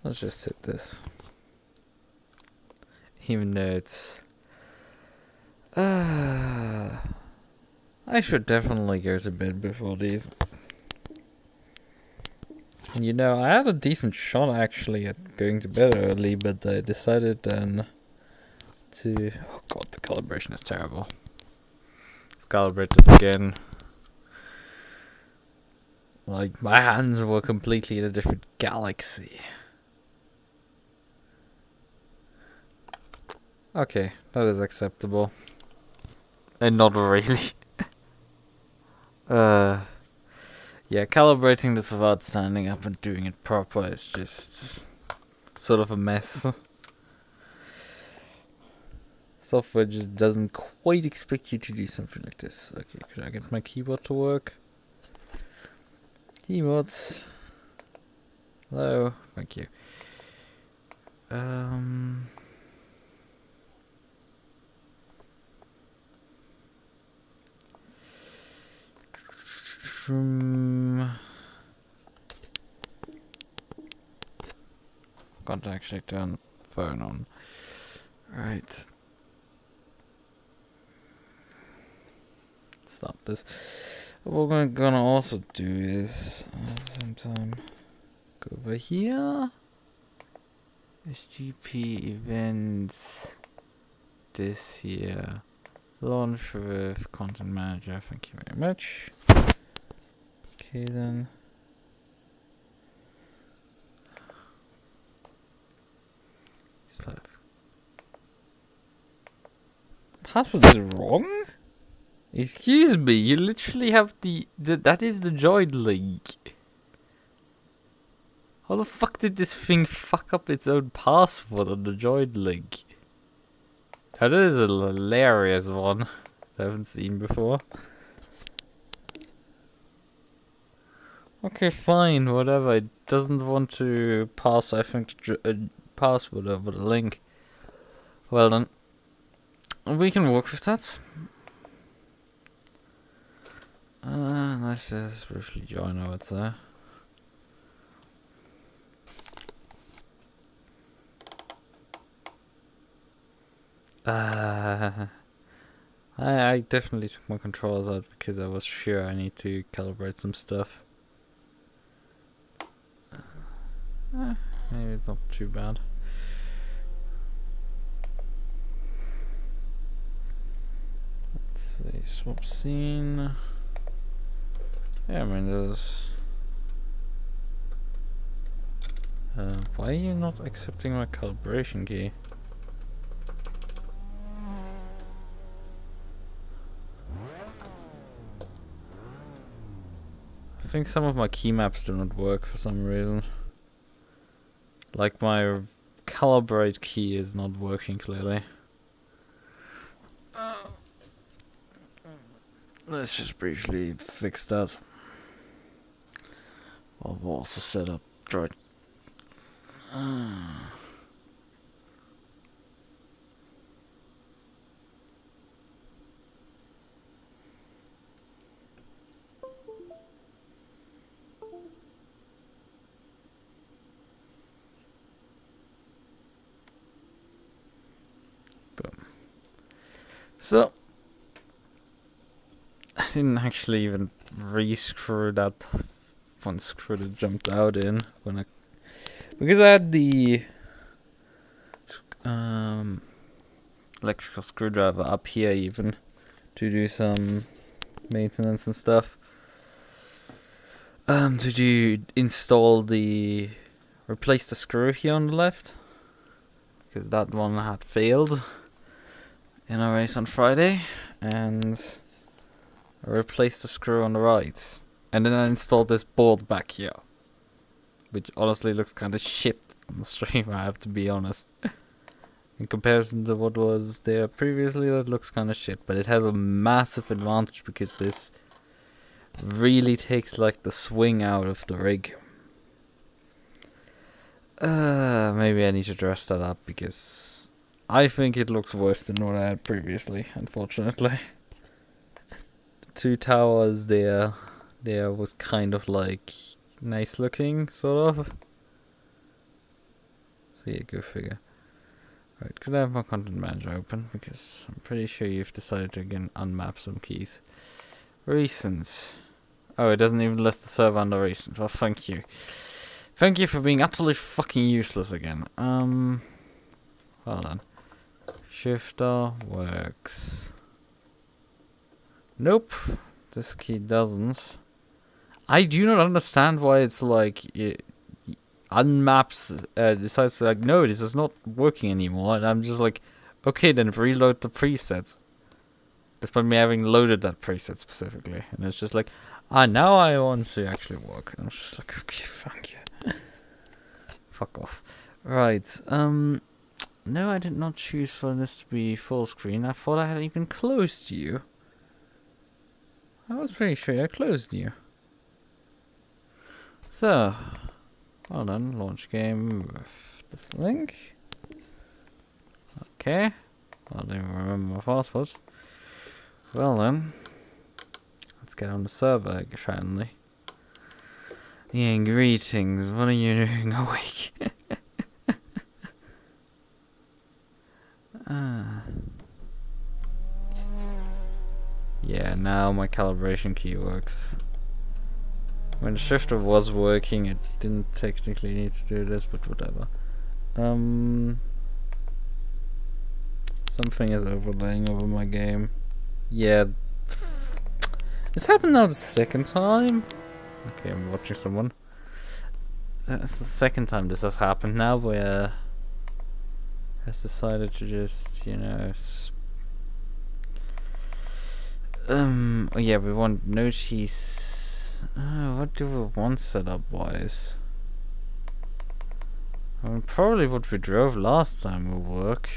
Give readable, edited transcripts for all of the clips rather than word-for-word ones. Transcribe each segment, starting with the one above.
let's just hit this. Even though it's... I should definitely go to bed before these. And you know, I had a decent shot actually at going to bed early, but I decided then to... Oh god, the calibration is terrible. Let's calibrate this again. Like, my hands were completely in a different galaxy. Okay, that is acceptable. And not really. Yeah, calibrating this without standing up and doing it proper is just sort of a mess. Software just doesn't quite expect you to do something like this. Okay, could I get my keyboard to work? Keyboards. Hello, thank you. Got to actually turn the phone on. Right. Stop this. What we're gonna also do is at the same time go over here. SGP events. This here. Launch with content manager. Thank you very much. Okay then. Password is wrong? Excuse me, you literally have that is the join link. How the fuck did this thing fuck up its own password on the join link? That is a hilarious one I haven't seen before. Okay, fine, whatever. It doesn't want to pass, I think, password over the link. Well then, we can work with that. Let's just briefly join, I would say. I definitely took my controls out because I was sure I need to calibrate some stuff. Maybe it's not too bad. Let's see, swap scene. Yeah, I mean, there's... why are you not accepting my calibration key? I think some of my key maps do not work for some reason. Like my calibrate key is not working clearly. Let's just briefly fix that. I'll also set up droid. So I didn't actually even re-screw that one screw that jumped out in when because I had the electrical screwdriver up here even to do some maintenance and stuff. Install replace the screw here on the left because that one had failed in a race on Friday, and I replaced the screw on the right. And then I installed this board back here, which honestly looks kind of shit on the stream, I have to be honest. In comparison to what was there previously, that looks kind of shit. But it has a massive advantage because this really takes like the swing out of the rig. Maybe I need to dress that up because I think it looks worse than what I had previously, unfortunately. The two towers there was kind of like nice looking, sort of. So yeah, go figure. Right, could I have my content manager open? Because I'm pretty sure you've decided to again unmap some keys. Recent. Oh, it doesn't even list the server under recent. Well, thank you. Thank you for being absolutely fucking useless again. Well then. Shifter works. Nope. This key doesn't. I do not understand why it's like it unmaps, decides to like, no, this is not working anymore, and I'm just like, okay, then reload the preset. Despite me having loaded that preset specifically, and it's just like, now I want to actually work. And I'm just like, okay, thank you. Fuck off. Right. No, I did not choose for this to be full screen. I thought I had even closed you. I was pretty sure I closed you. So, well done. Launch game with this link. Okay. I don't even remember my password. Well then, let's get on the server finally. Yeah, greetings. What are you doing awake? Yeah, now my calibration key works. When the shifter was working, it didn't technically need to do this, but whatever. Something is overlaying over my game. Yeah. It's happened now the second time. Okay, I'm watching someone. That's the second time this has happened now, where has decided to just, you know, oh yeah, we want notice. What do we want setup wise? I mean, probably what we drove last time will work.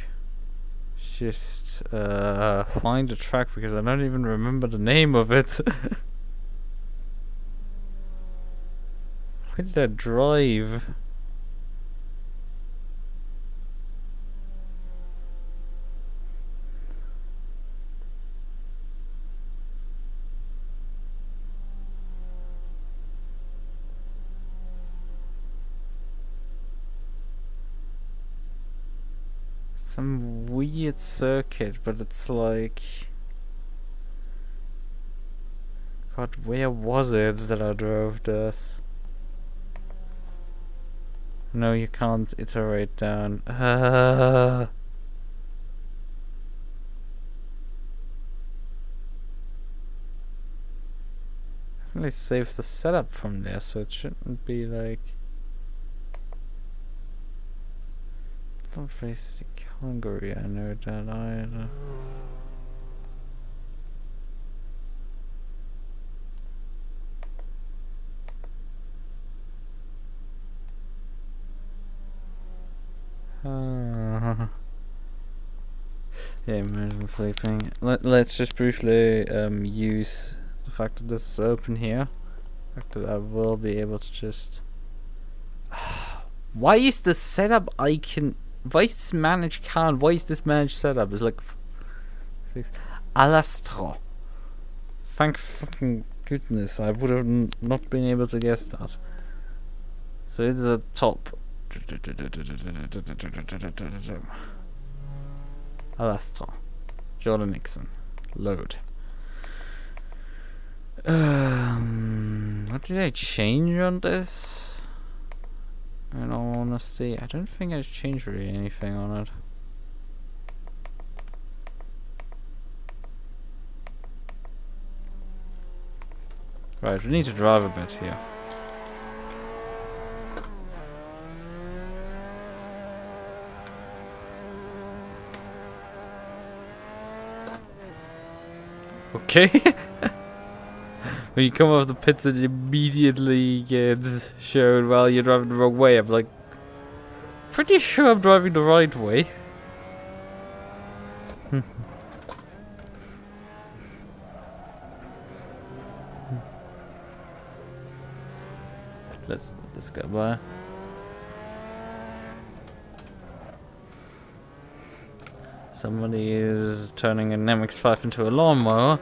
Just find a track, because I don't even remember the name of it. Where did I drive? Some weird circuit, but it's like, God, where was it that I drove this? No, you can't iterate down. Definitely save the setup from there, so it shouldn't be like. Don't face the Hungary, I know that either. Yeah, imagine sleeping. Let's just briefly use the fact that this is open here. The fact that I will be able to just. Why is the setup icon? Why is this manage count? Why is this manage setup? It's like 6. Alastro. Thank fucking goodness, I would have not been able to guess that. So it's a top. Alastro. Jordan Nixon. Load. What did I change on this? In all honesty, I don't think I changed really anything on it. Right, we need to drive a bit here. Okay. When you come off the pits and immediately gets shown while you're driving the wrong way, I'm like, pretty sure I'm driving the right way. Let's go by. Somebody is turning an MX5 into a lawnmower.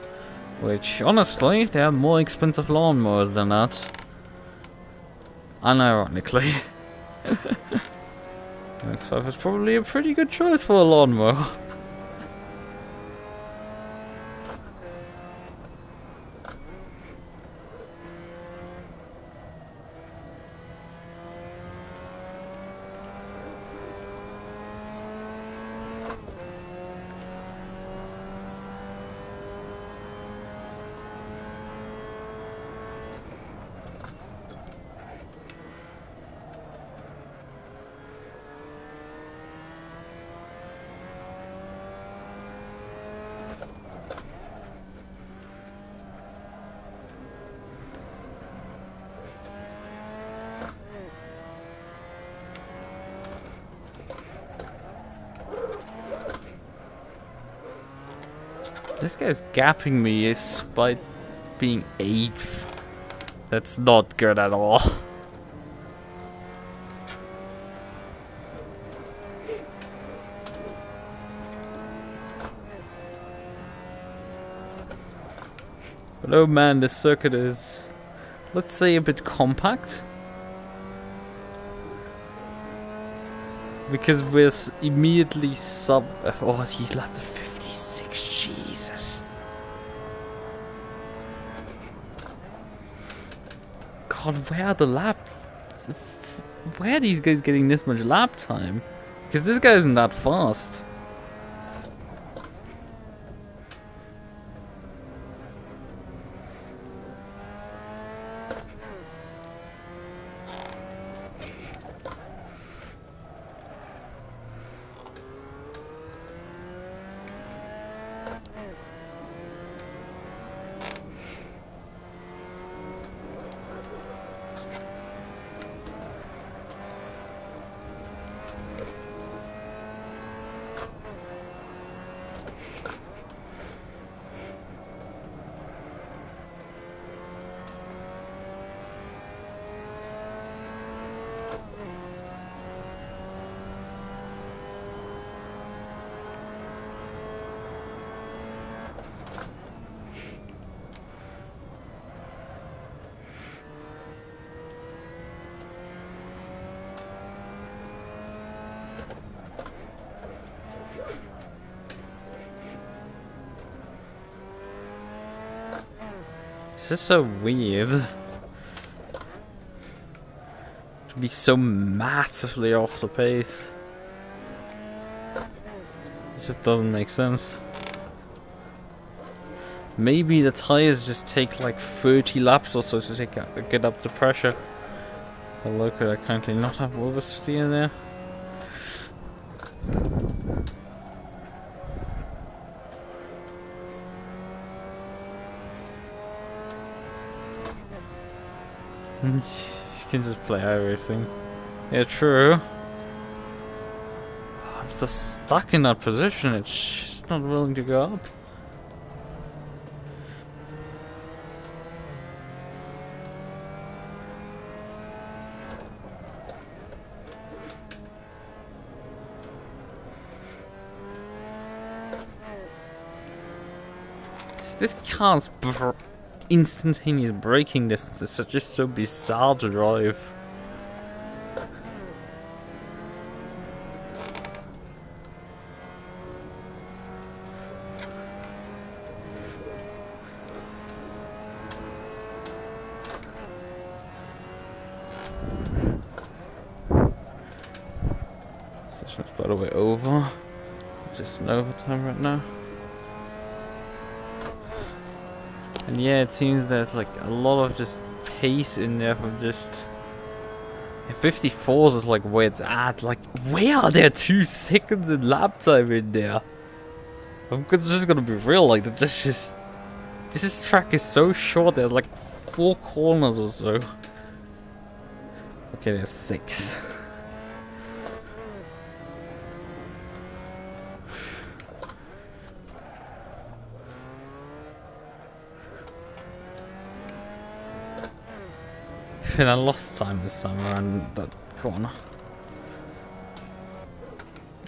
Which, honestly, they have more expensive lawnmowers than that. Unironically. MX5 is probably a pretty good choice for a lawnmower. This guy's gapping me despite being 8th. That's not good at all. But oh man, this circuit is, let's say, a bit compact. Because we're immediately oh, he's lapped a 56, Jesus. God, where are the laps? Where are these guys getting this much lap time? Because this guy isn't that fast. This is so weird. To be so massively off the pace. It just doesn't make sense. Maybe the tires just take like 30 laps or so to get up to pressure. Although could I kindly not have oversteer in there? You can just play iRacing. Yeah, true. I'm still stuck in that position. It's just not willing to go up. This car's instantaneous braking distance is just so bizarre to drive. Session's by the way over. Just in overtime right now. And yeah, it seems there's like a lot of just pace in there from just... 54s is like where it's at. Like, where are there 2 seconds in lap time in there? I'm just gonna be real, like, this track is so short, there's like 4 corners or so. Okay, there's 6. I lost time this time around that corner.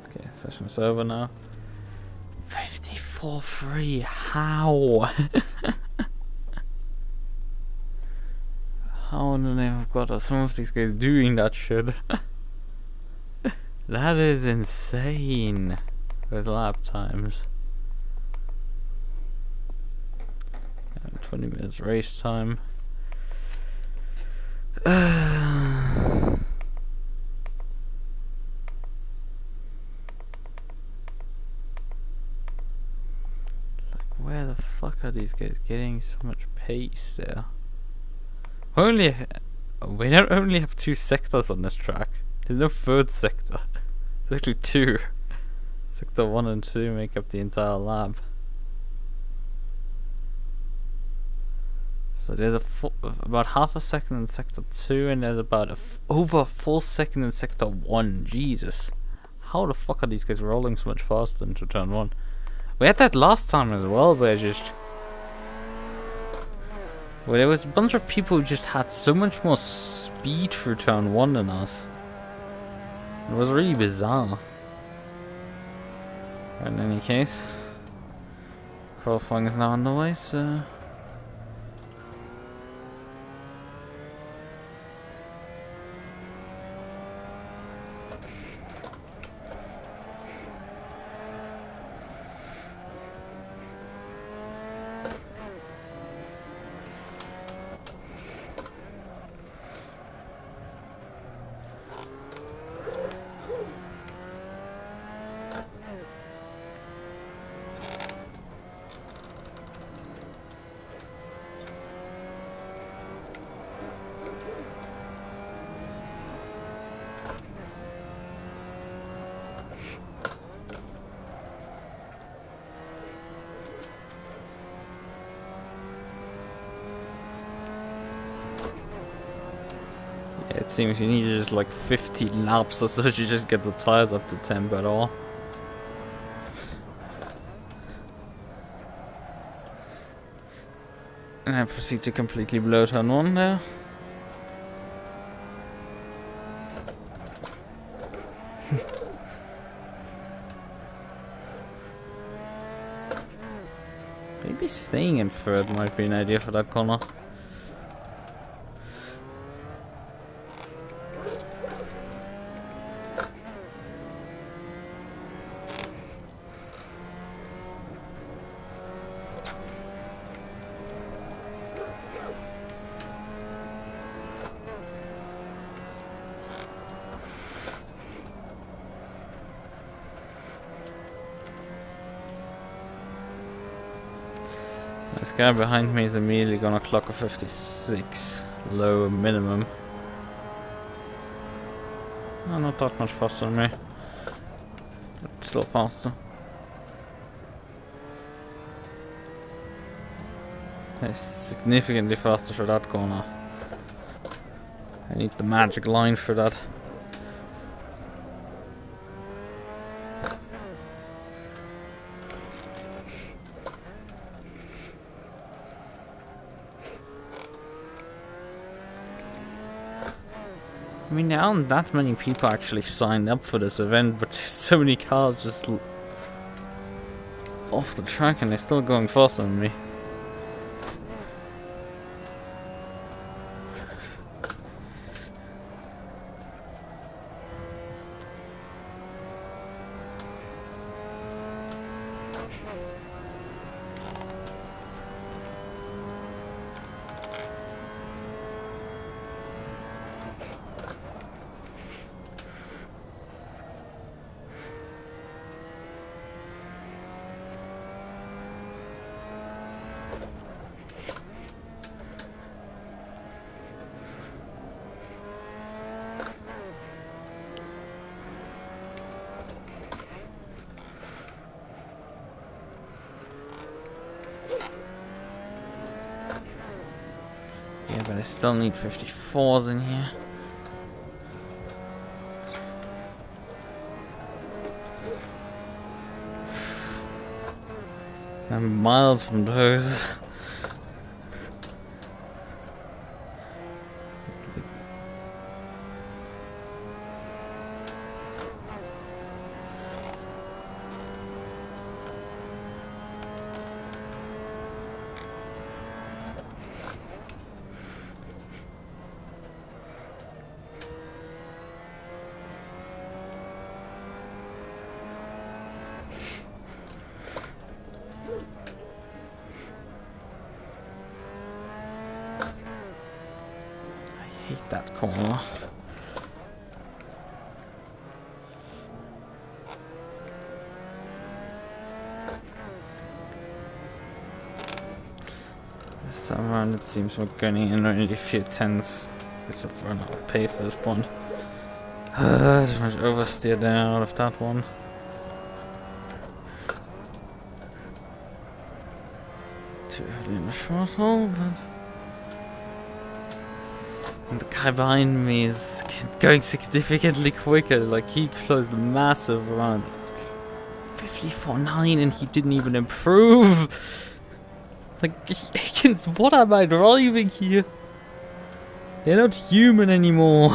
Okay, session's over now. 54.3, how? How in the name of God are some of these guys doing that shit? That is insane. Those lap times. 20 minutes race time. Where the fuck are these guys getting so much pace there? We don't only have 2 sectors on this track. There's no third sector. It's actually 2. Sector 1 and 2 make up the entire lap. So there's about half a second in sector 2, and there's about over a full second in sector 1. Jesus. How the fuck are these guys rolling so much faster into turn 1? We had that last time as well, where there was a bunch of people who just had so much more speed through turn 1 than us. It was really bizarre. In any case, qualifying is now underway, so... It seems you need just like 50 laps or so to just get the tires up to temp at all. And I proceed to completely blow turn 1 there. Maybe staying in third might be an idea for that corner. This guy behind me is immediately gonna clock a 56 low minimum. Oh, not that much faster than me, but still faster. It's significantly faster for that corner. I need the magic line for that. I mean, there aren't that many people actually signed up for this event, but there's so many cars just off the track and they're still going faster than me. Yeah, but I still need 54s in here. I'm miles from those. that corner. This time around it seems we're getting in only a few tenths. Except for an out of pace at this point. Too much oversteer there out of that one. Too early in the throttle, but... And the guy behind me is going significantly quicker. Like, he closed a massive around 54.9 and he didn't even improve. Like, against what am I driving here? They're not human anymore.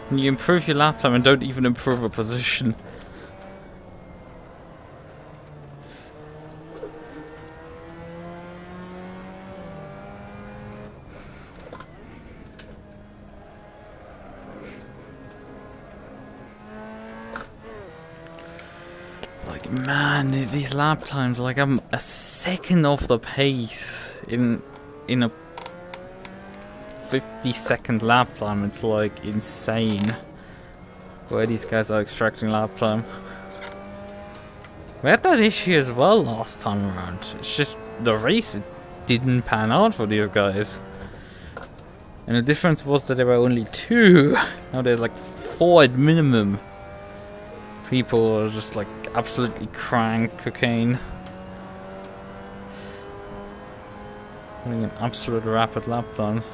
You improve your lap time and don't even improve a position. Like, man, these lap times, like, I'm a second off the pace in a 50-second lap time. It's like insane where these guys are extracting lap time. We had that issue as well last time around. It's just the race, it didn't pan out for these guys. And the difference was that there were only 2. Now there's like 4 at minimum. People are just like absolutely crank cocaine. Having an absolute rapid lap times.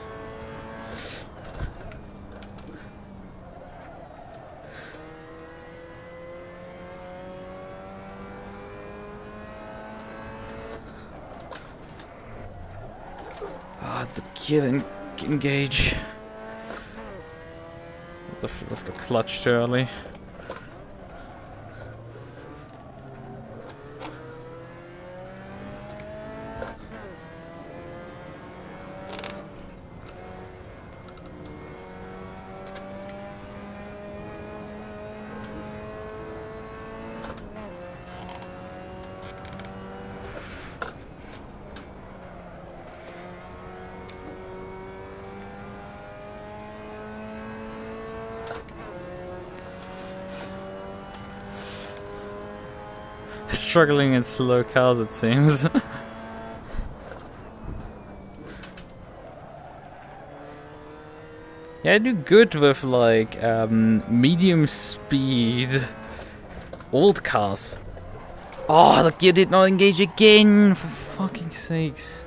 The gear didn't engage. Left the clutch too early. Struggling in slow cars, it seems. Yeah, I do good with like medium speed old cars. Oh, the gear did not engage again, for fucking sakes.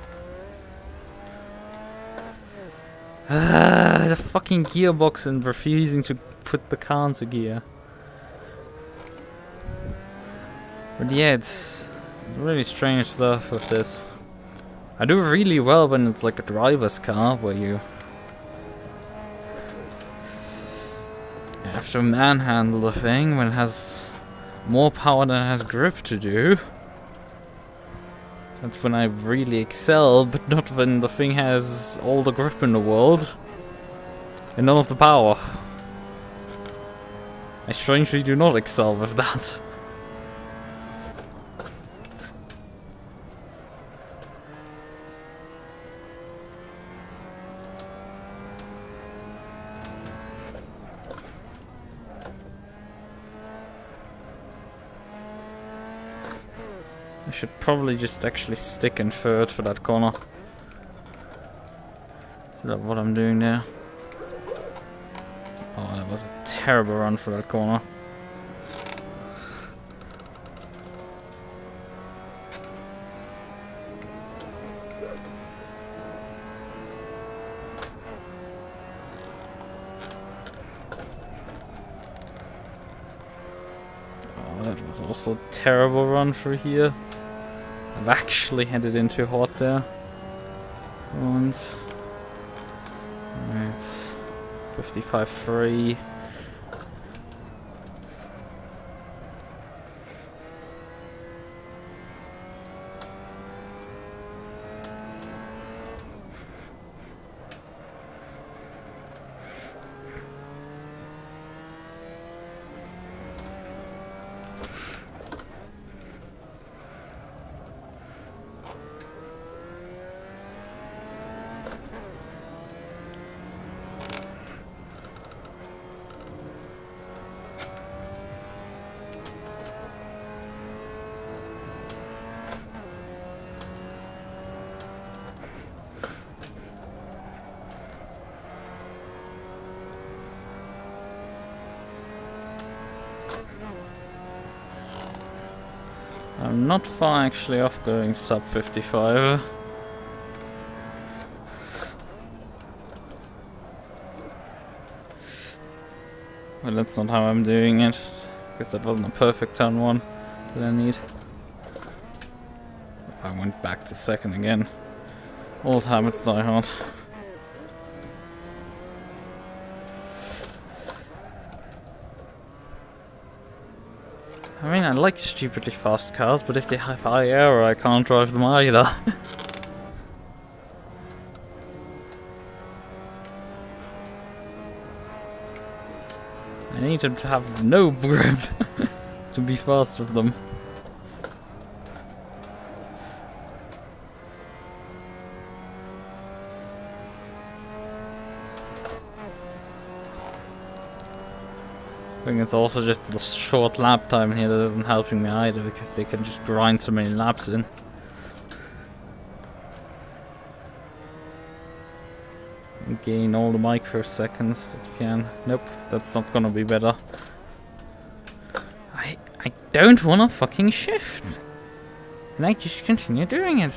The fucking gearbox and refusing to put the car into gear. But yeah, it's really strange stuff with this. I do really well when it's like a driver's car, where you have to manhandle the thing when it has more power than it has grip to do. That's when I really excel, but not when the thing has all the grip in the world and none of the power. I strangely do not excel with that. I should probably just actually stick in third for that corner. Is that what I'm doing there? Oh, that was a terrible run for that corner. that was also a terrible run through here. I've actually headed in too hot there. And... Alright. 55.3. I'm not far actually off going sub 55. Well, that's not how I'm doing it, because that wasn't a perfect turn one that I need. I went back to second again. Old habits die hard. I mean, I like stupidly fast cars, but if they have high aero, I can't drive them either. I need them to have no grip to be fast with them. I think it's also just the short lap time here that isn't helping me either, because they can just grind so many laps in. And gain all the microseconds that you can. Nope, that's not gonna be better. I don't wanna fucking shift! And I just continue doing it.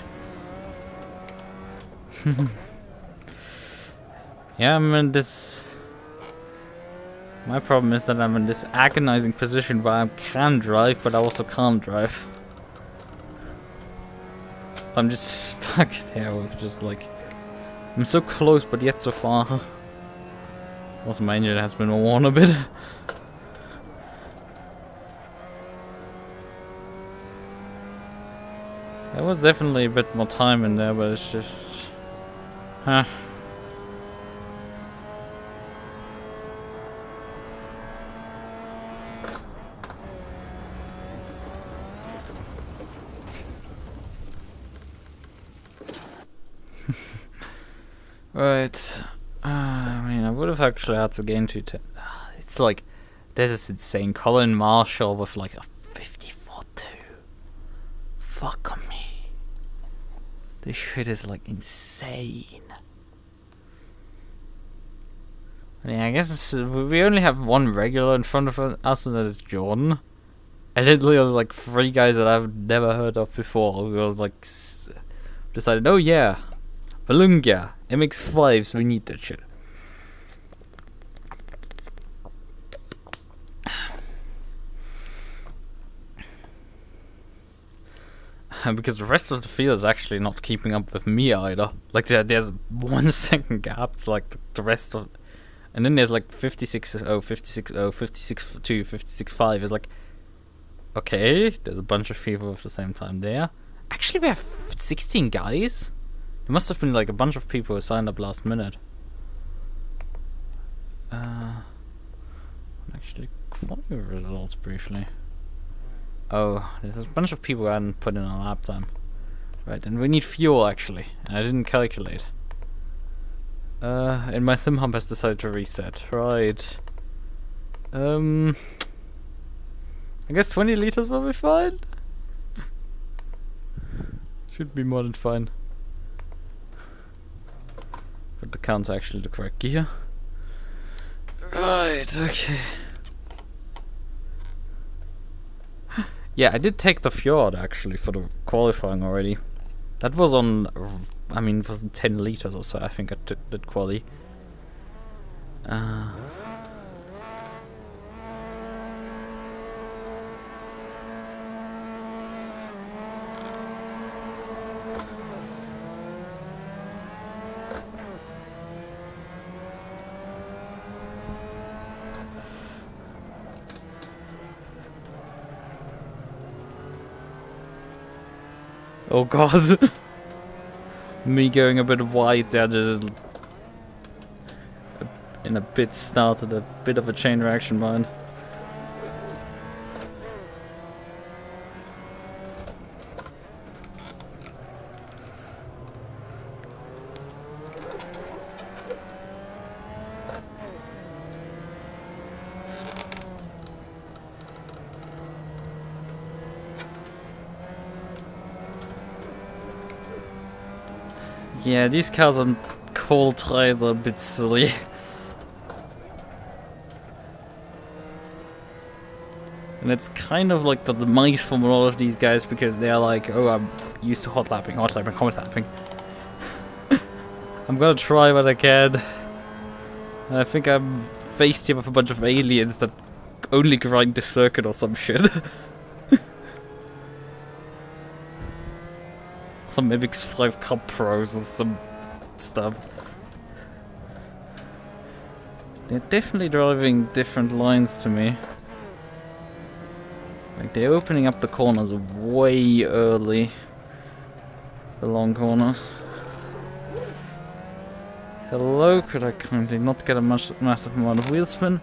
Yeah, I'm in this... My problem is that I'm in this agonizing position where I can drive, but I also can't drive. So I'm just stuck here with just like... I'm so close, but yet so far. Also, my engine has been worn a bit. There was definitely a bit more time in there, but it's just... Huh. Right, I mean, I would have actually had to gain 210. It's like, there's this insane Colin Marshall with like a 54.2. Fuck me. This shit is like insane. I mean, I guess we only have one regular in front of us, and that is Jordan. And literally like 3 guys that I've never heard of before who are like decided, oh yeah, Vallelunga, MX5s, we need that shit. Because the rest of the field is actually not keeping up with me either. Like there's 1 second gap to like the rest of, and then there's like 56.0, 56.0, 56.2, 56.5. It's like, okay, there's a bunch of people at the same time there. Actually, we have 16 guys. There must have been like a bunch of people who signed up last minute. Actually, Qualy results briefly. Oh, there's a bunch of people who hadn't put in a lap time. Right, and we need fuel actually, and I didn't calculate. And my sim hub has decided to reset. Right. I guess 20 liters will be fine. Should be more than fine. But the count's actually the correct gear. Right, okay. Yeah, I did take the Fjord actually for the qualifying already. That was on, I mean, it was 10 liters or so, I think I did Qualy. Oh god. Me going a bit wide there just in a bit started a bit of a chain reaction mind. Yeah, these cars on cold trails are a bit silly. And it's kind of like the demise from a lot of these guys because they're like, oh, I'm used to hot lapping. I'm gonna try what I can. I think I'm faced here with a bunch of aliens that only grind the circuit or some shit. Some MX5 Cup Pros or some stuff. They're definitely driving different lines to me. Like, they're opening up the corners way early. The long corners. Hello, could I kindly not get a massive amount of wheel spin?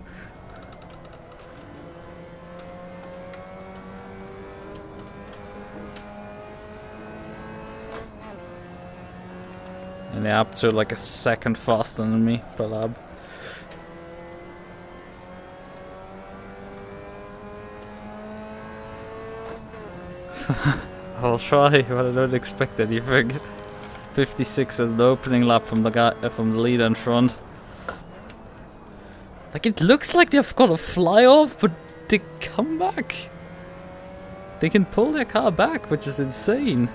And they're up to like a second faster than me per lap. I'll try, but I don't expect anything. 56 as the opening lap from the guy from the leader in front. Like, it looks like they've got a fly off, but they come back. They can pull their car back, which is insane.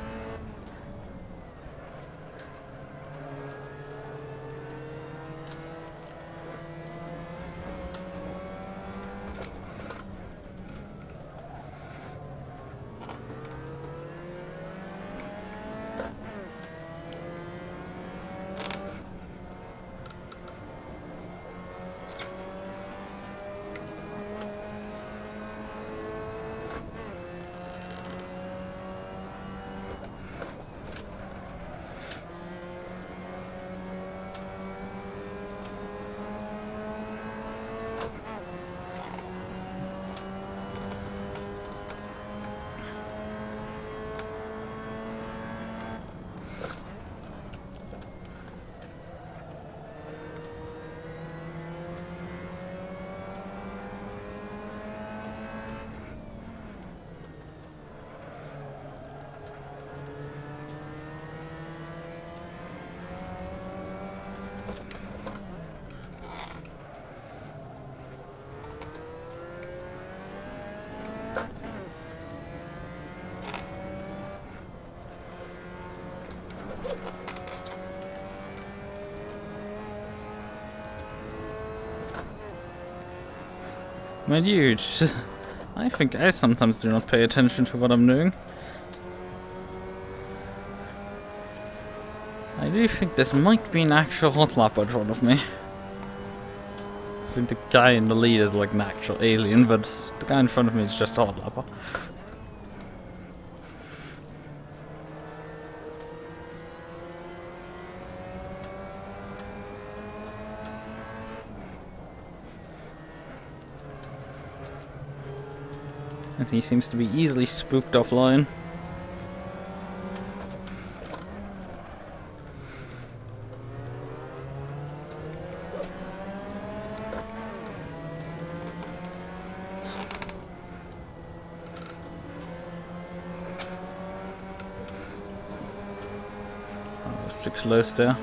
My dude, I think I sometimes do not pay attention to what I'm doing. I do think this might be an actual hot lap in front of me. I think the guy in the lead is like an actual alien, but the guy in front of me is just a hot lapper. And he seems to be easily spooked offline. Oh, it's too close there.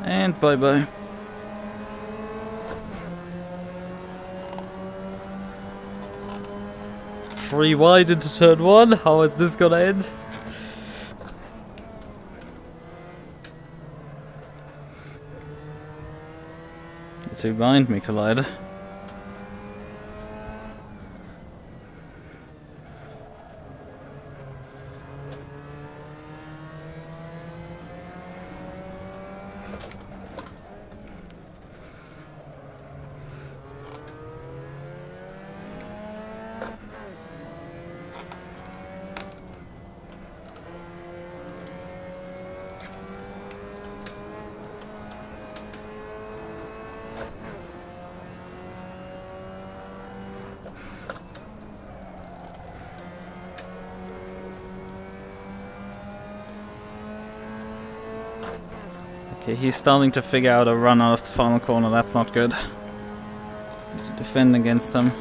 And bye-bye. Three wide into turn one. How is this gonna end? The two behind me collide. Okay, he's starting to figure out a run out of the final corner. That's not good. Need to defend against him.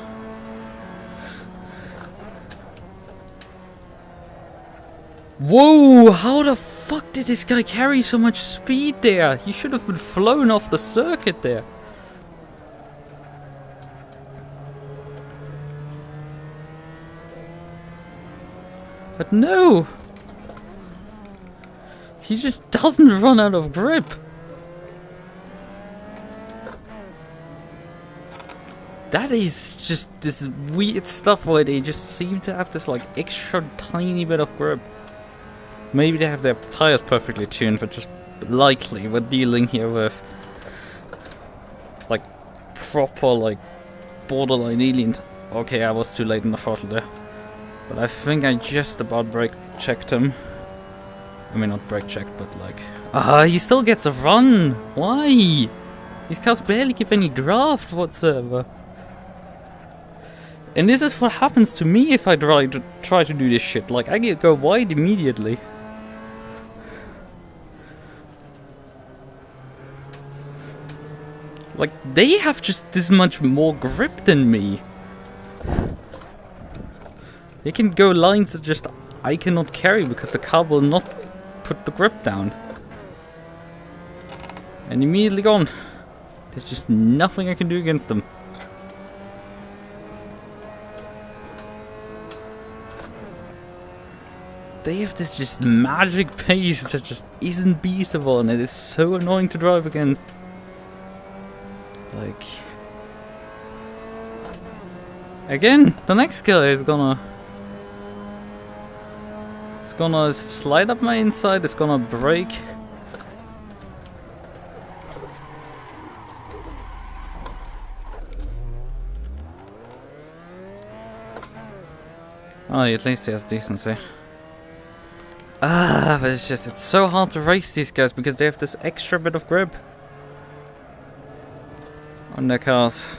Whoa! How the fuck did this guy carry so much speed there? He should have been flown off the circuit there. But no! He just doesn't run out of grip. That is just this weird stuff where they just seem to have this like extra tiny bit of grip. Maybe they have their tires perfectly tuned, but just likely we're dealing here with like proper like borderline alien. Okay, I was too late in the throttle there. But I think I just about brake checked him. I mean, not brake checked, but like... he still gets a run! Why? These cars barely give any draft whatsoever. And this is what happens to me if I try to do this shit. Like, I go wide immediately. Like, they have just this much more grip than me. They can go lines that just I cannot carry because the car will not put the grip down. And immediately gone. There's just nothing I can do against them. They have this just magic pace that just isn't beatable, and it is so annoying to drive against. Like... Again, the next guy is gonna... It's gonna slide up my inside, it's gonna brake. Oh, at least he has decency. But it's so hard to race these guys because they have this extra bit of grip on their cars.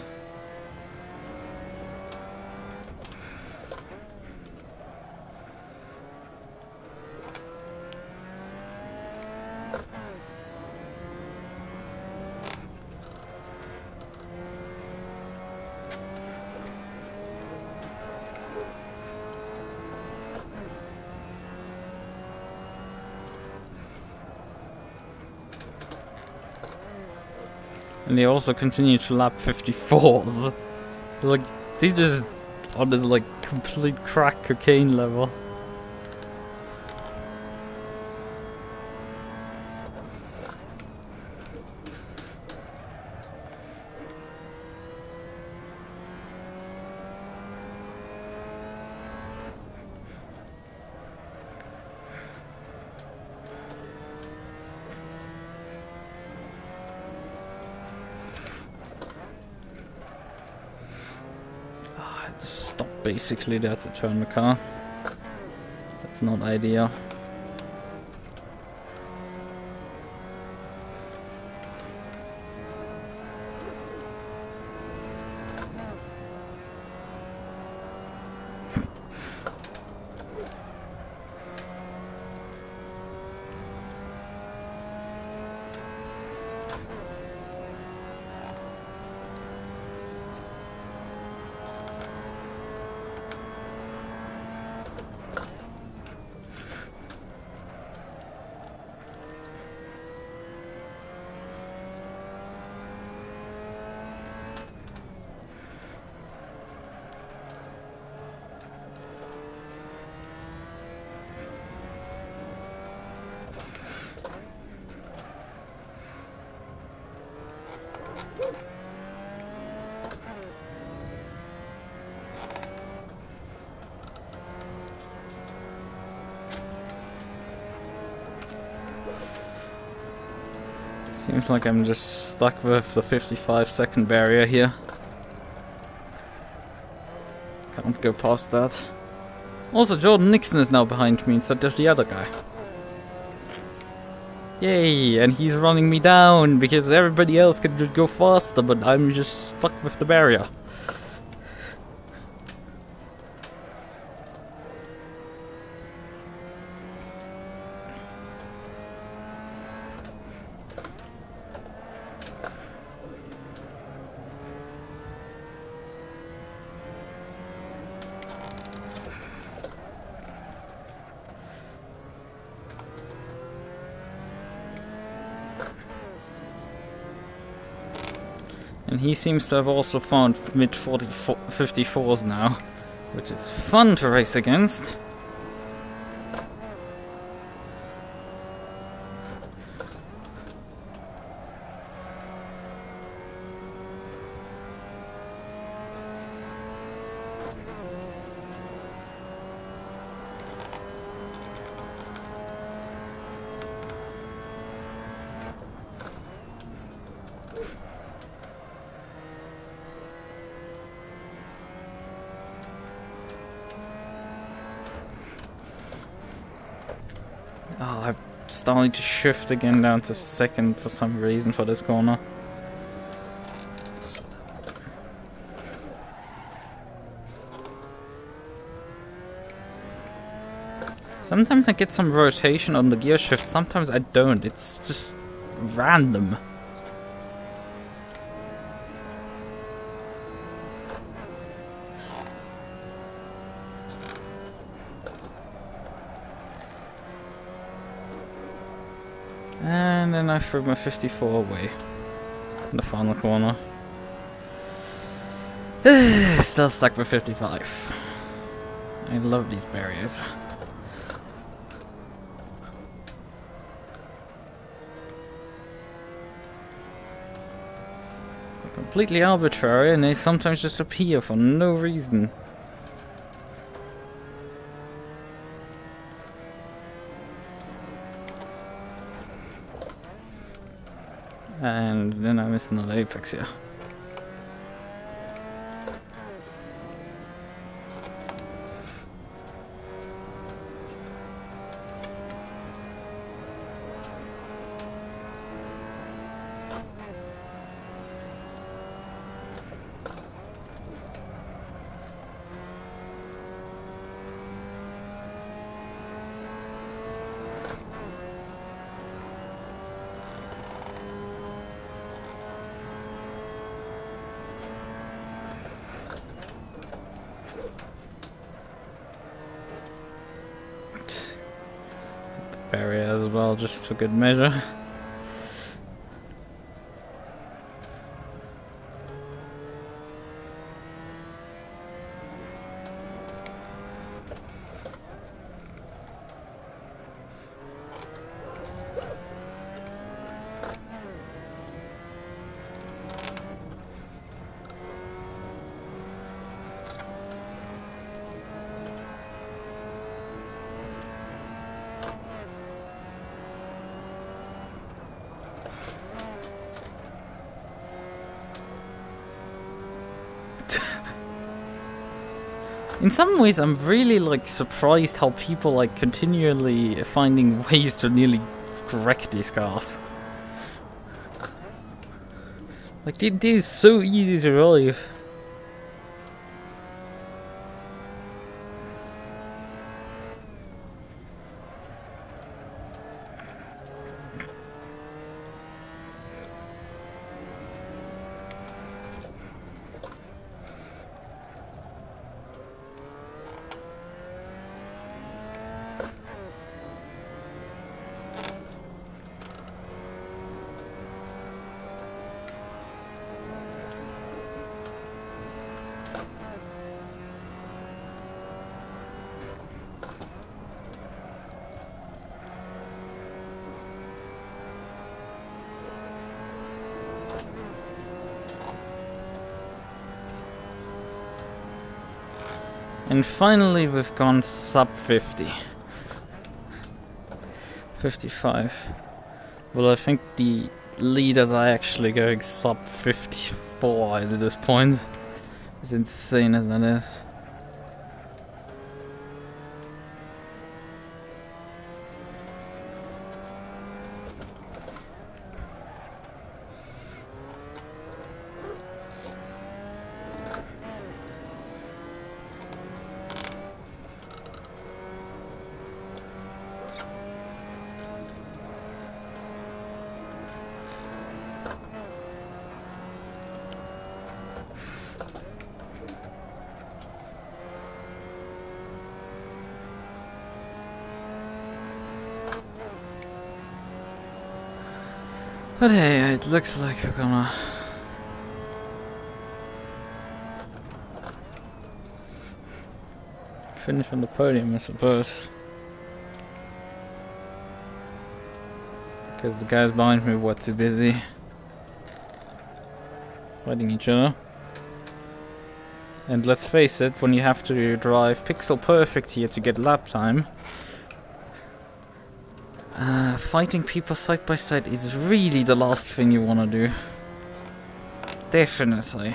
And they also continue to lap 54s. Like, they just on this like complete crack cocaine level. Stop basically there to turn the car. That's not ideal. Seems like I'm just stuck with the 55-second barrier here. Can't go past that. Also, Jordan Nixon is now behind me instead of the other guy. Yay, and he's running me down because everybody else can just go faster, but I'm just stuck with the barrier. And he seems to have also found mid 54s now, which is fun to race against. Oh, I'm starting to shift again down to second for some reason for this corner. Sometimes I get some rotation on the gear shift, sometimes I don't. It's just random. And then I threw my 54 away in the final corner. Still stuck with 55. I love these barriers. They're completely arbitrary and they sometimes just appear for no reason. And then I missed another apex here. Barrier as well, just for good measure. In some ways, I'm really like surprised how people like continually finding ways to nearly wreck these cars. Like it is so easy to drive. And finally we've gone sub 50. 55. Well, I think the leaders are actually going sub 54 at this point. As insane as that is. But hey, it looks like we're gonna Finish on the podium, I suppose. Because the guys behind me were too busy fighting each other. And let's face it, when you have to drive pixel perfect here to get lap time, fighting people side by side is really the last thing you want to do. Definitely.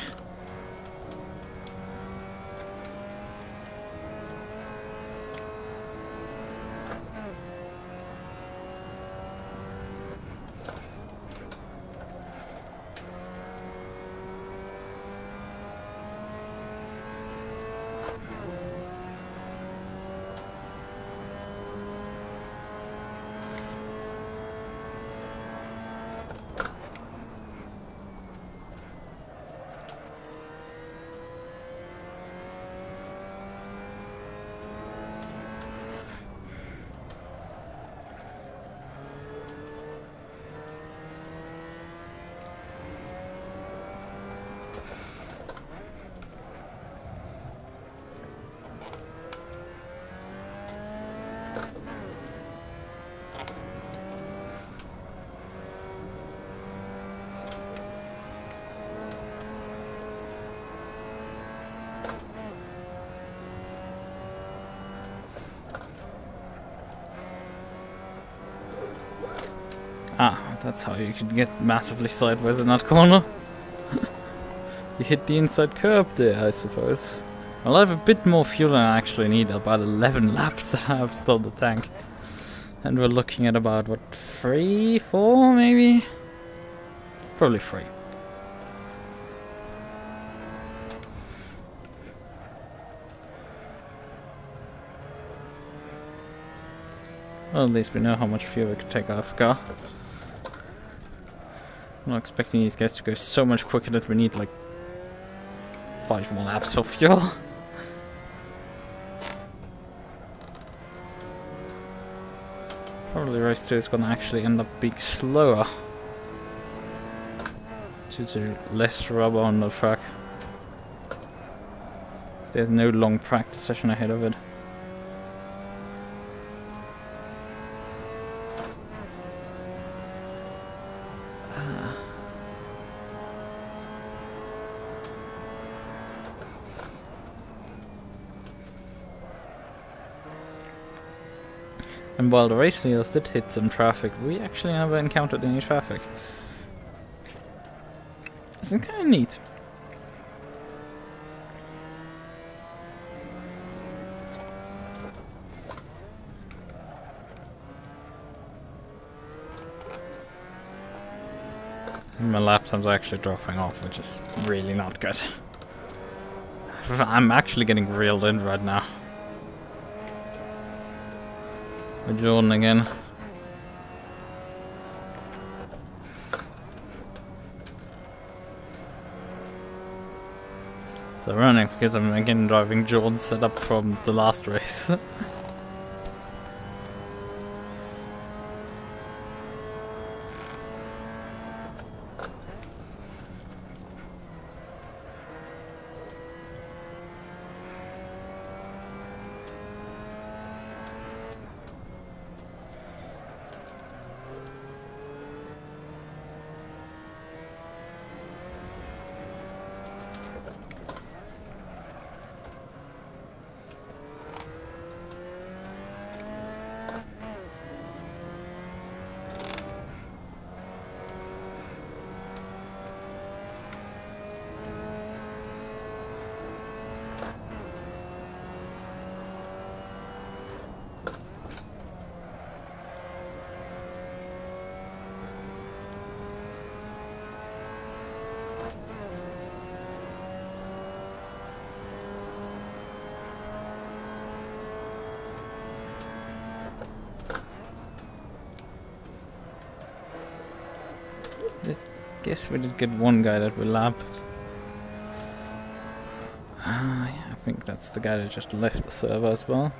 Ah, that's how you can get massively sideways in that corner. You hit the inside curb there, I suppose. Well, I have a bit more fuel than I actually need, about 11 laps that I have still in the tank. And we're looking at about, what, 3, 4 maybe? Probably 3. Well, at least we know how much fuel we can take out of the car. I'm not expecting these guys to go so much quicker that we need like 5 more laps for fuel. Probably race 2 is gonna actually end up being slower due to less rubber on the track. There's no long practice session ahead of it. And while the race leaders did hit some traffic, we actually never encountered any traffic. It's kind of neat. And my lap times are actually dropping off, which is really not good. I'm actually getting reeled in right now. With Jordan again. So running because I'm again driving Jordan's setup from the last race. Guess we did get one guy that we lapped. Yeah, I think that's the guy that just left the server as well.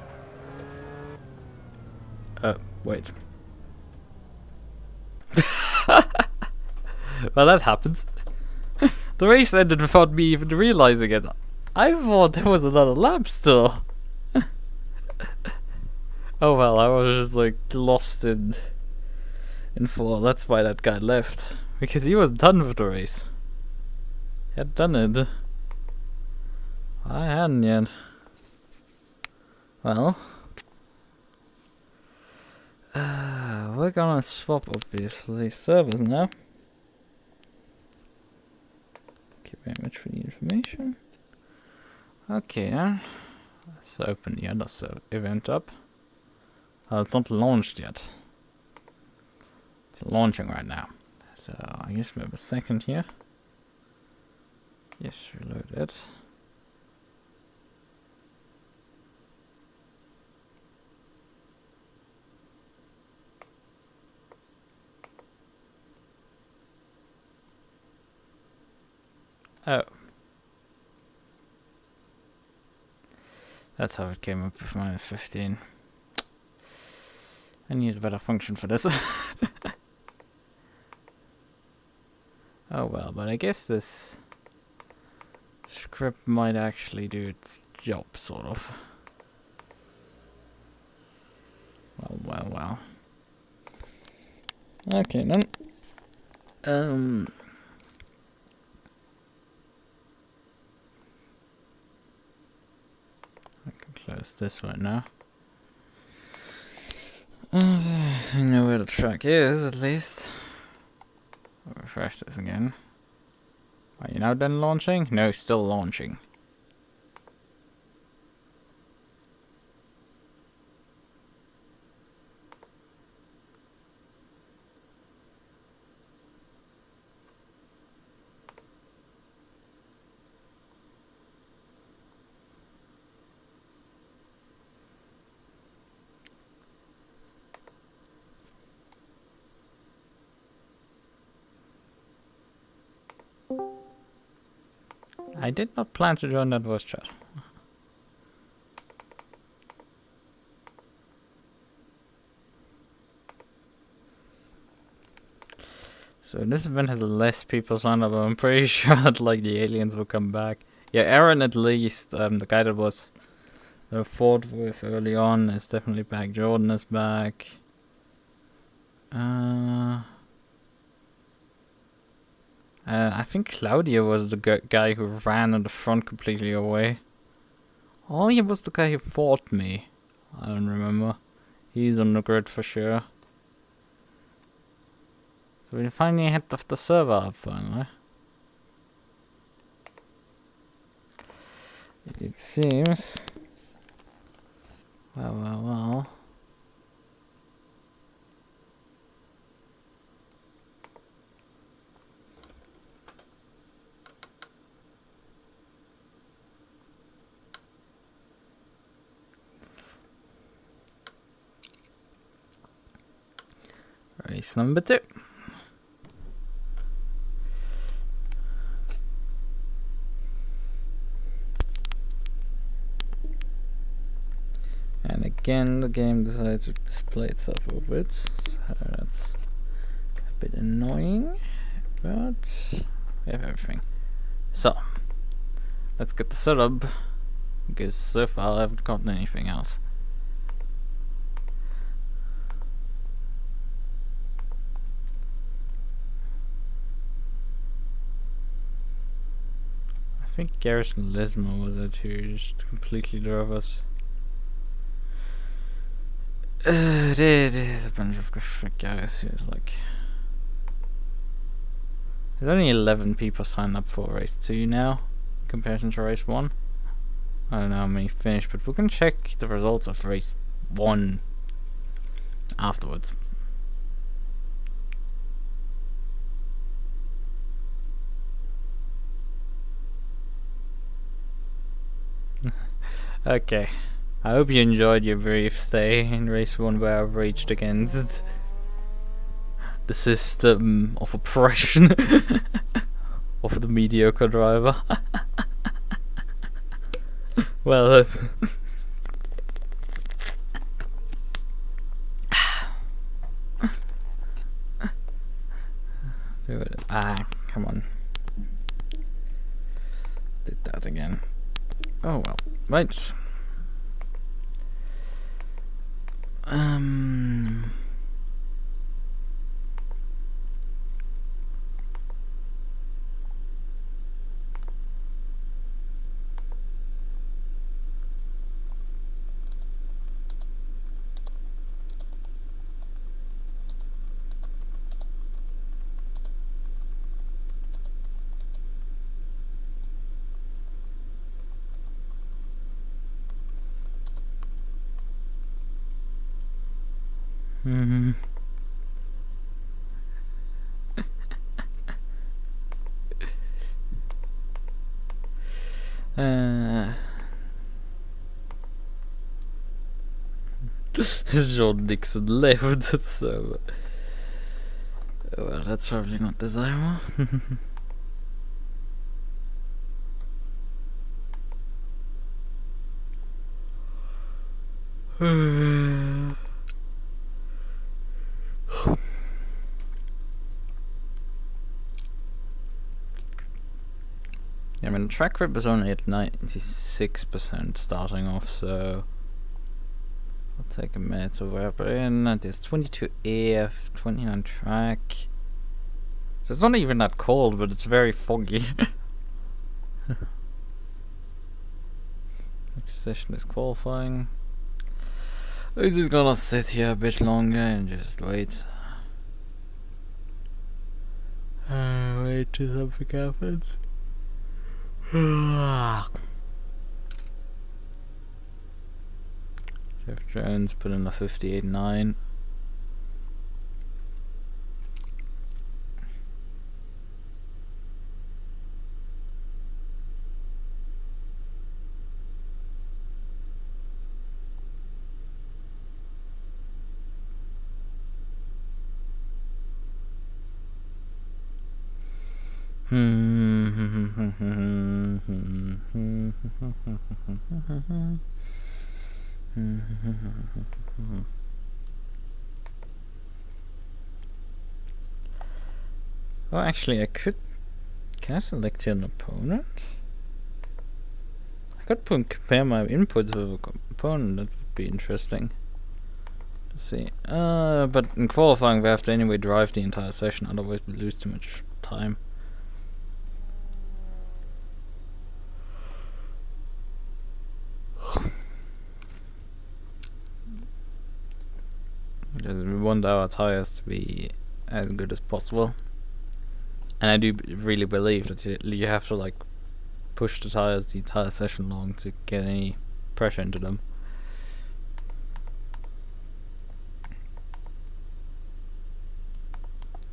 Wait. Well, that happens. The race ended without me even realizing it. I thought there was another lap still. Oh well, I was just like lost in fall. That's why that guy left. Because he was done with the race. He had done it. I hadn't yet. Well, we're gonna swap obviously servers now. Thank you very much for the information. Okay, let's open the other event up. Oh, it's not launched yet. It's launching right now. So I guess we have a second here. Yes, reload it. Oh. That's how it came up with -15. I need a better function for this. Oh well, but I guess this script might actually do its job, sort of. Well. Okay, then. I can close this right now. I know where the track is, at least. I'll refresh this again. Are you now done launching? No, still launching. I did not plan to join that voice chat. So this event has less people signed up, but I'm pretty sure that like the aliens will come back. Yeah, Aaron at least, the guy that was fought with early on is definitely back. Jordan is back. I think Claudio was the guy who ran in the front completely away. Oh, he was the guy who fought me. I don't remember. He's on the grid for sure. So we finally had the server up finally. It seems. Well. Race number 2. And again, the game decided to display itself over it, so that's a bit annoying, but we have everything. So, let's get the setup, because so far I haven't gotten anything else. I think Garrison Lismo was it who just completely drove us. It is a bunch of guys who's like... There's only 11 people signed up for race 2 now, in comparison to race 1. I don't know how many finished, but we can check the results of race 1 afterwards. Okay. I hope you enjoyed your brief stay in race 1 where I raged against the system of oppression of the mediocre driver. Well, do it. Come on. Did that again. Oh well. Right. John Dixon left, so well, that's probably not desirable. I mean, the track grip is only at 96% starting off, so I'll take a minute to wrap it in. That is 22 AF, 29 track. So it's not even that cold, but it's very foggy. Next session is qualifying. We're just gonna sit here a bit longer and just wait. Wait till something happens. Jeff Jones put in a 58.9. Oh, actually, I could. Can I select here an opponent? I could compare my inputs with a opponent. That would be interesting. Let's see. But in qualifying, we have to anyway drive the entire session. Otherwise, we lose too much time. Because we want our tires to be as good as possible. And I do really believe that you have to like push the tires the entire session long to get any pressure into them.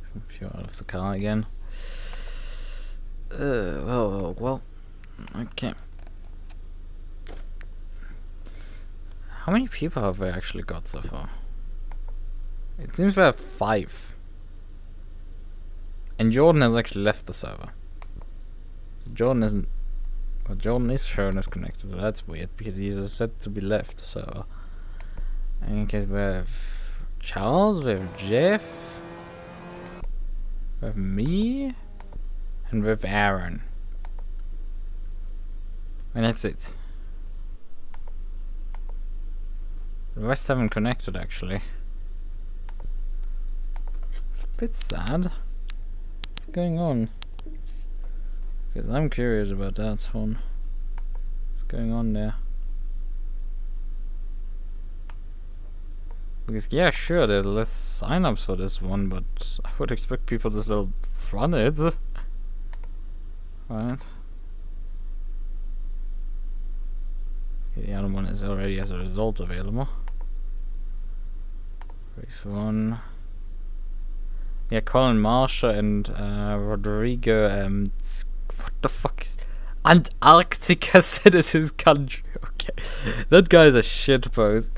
Some fuel out of the car again. Well, okay. How many people have we actually got so far? It seems we have 5. And Jordan has actually left the server. So Jordan isn't... Well, Jordan is shown as connected, so that's weird, because he's said to be left the server. And in case we have Charles, we have Jeff, we have me, and we have Aaron. And that's it. The rest haven't connected, actually. It's a bit sad. What's going on? Because I'm curious about that one. What's going on there? Because yeah, sure, there's less signups for this one, but I would expect people to still run it. Right. Okay, the other one is already as a result available. Race 1. Yeah, Colin Marsha and Rodrigo, what the fuck is... Antarctica said is his country. Okay, that guy's a shitpost.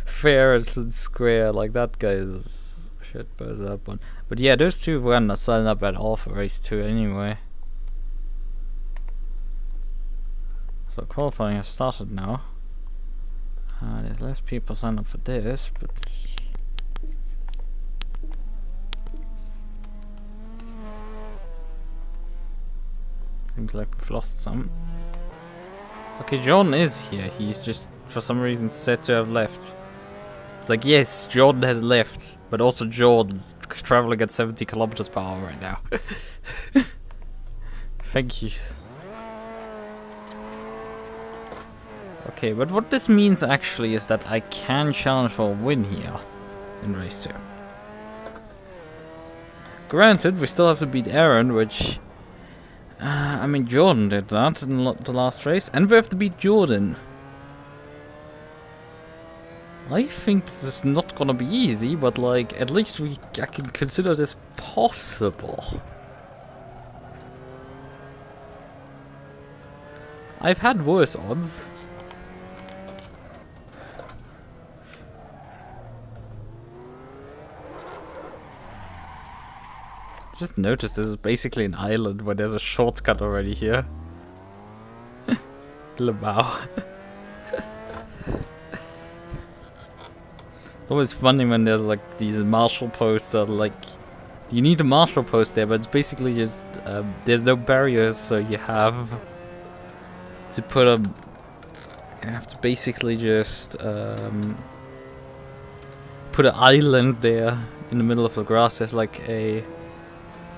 Fair and square, like that guy is a shitpost, that one. But yeah, those two weren't not signed up at all for race 2 anyway. So qualifying has started now. There's less people signed up for this, but... Seems like we've lost some. Okay, John is here. He's just, for some reason, said to have left. like, yes, Jordan has left, but also Jordan traveling at 70 kilometers per hour right now. Thank you. Okay, but what this means actually is that I can challenge for a win here in race 2. Granted, we still have to beat Aaron, which... I mean, Jordan did that in the last race, and we have to beat Jordan. I think this is not gonna be easy, but like, at least I can consider this possible. I've had worse odds. Just noticed this is basically an island where there's a shortcut already here. Lamau. It's always funny when there's like these marshal posts that like you need a marshal post there, but it's basically just there's no barriers, so you have to put a. You have to basically just put an island there in the middle of the grass. There's like a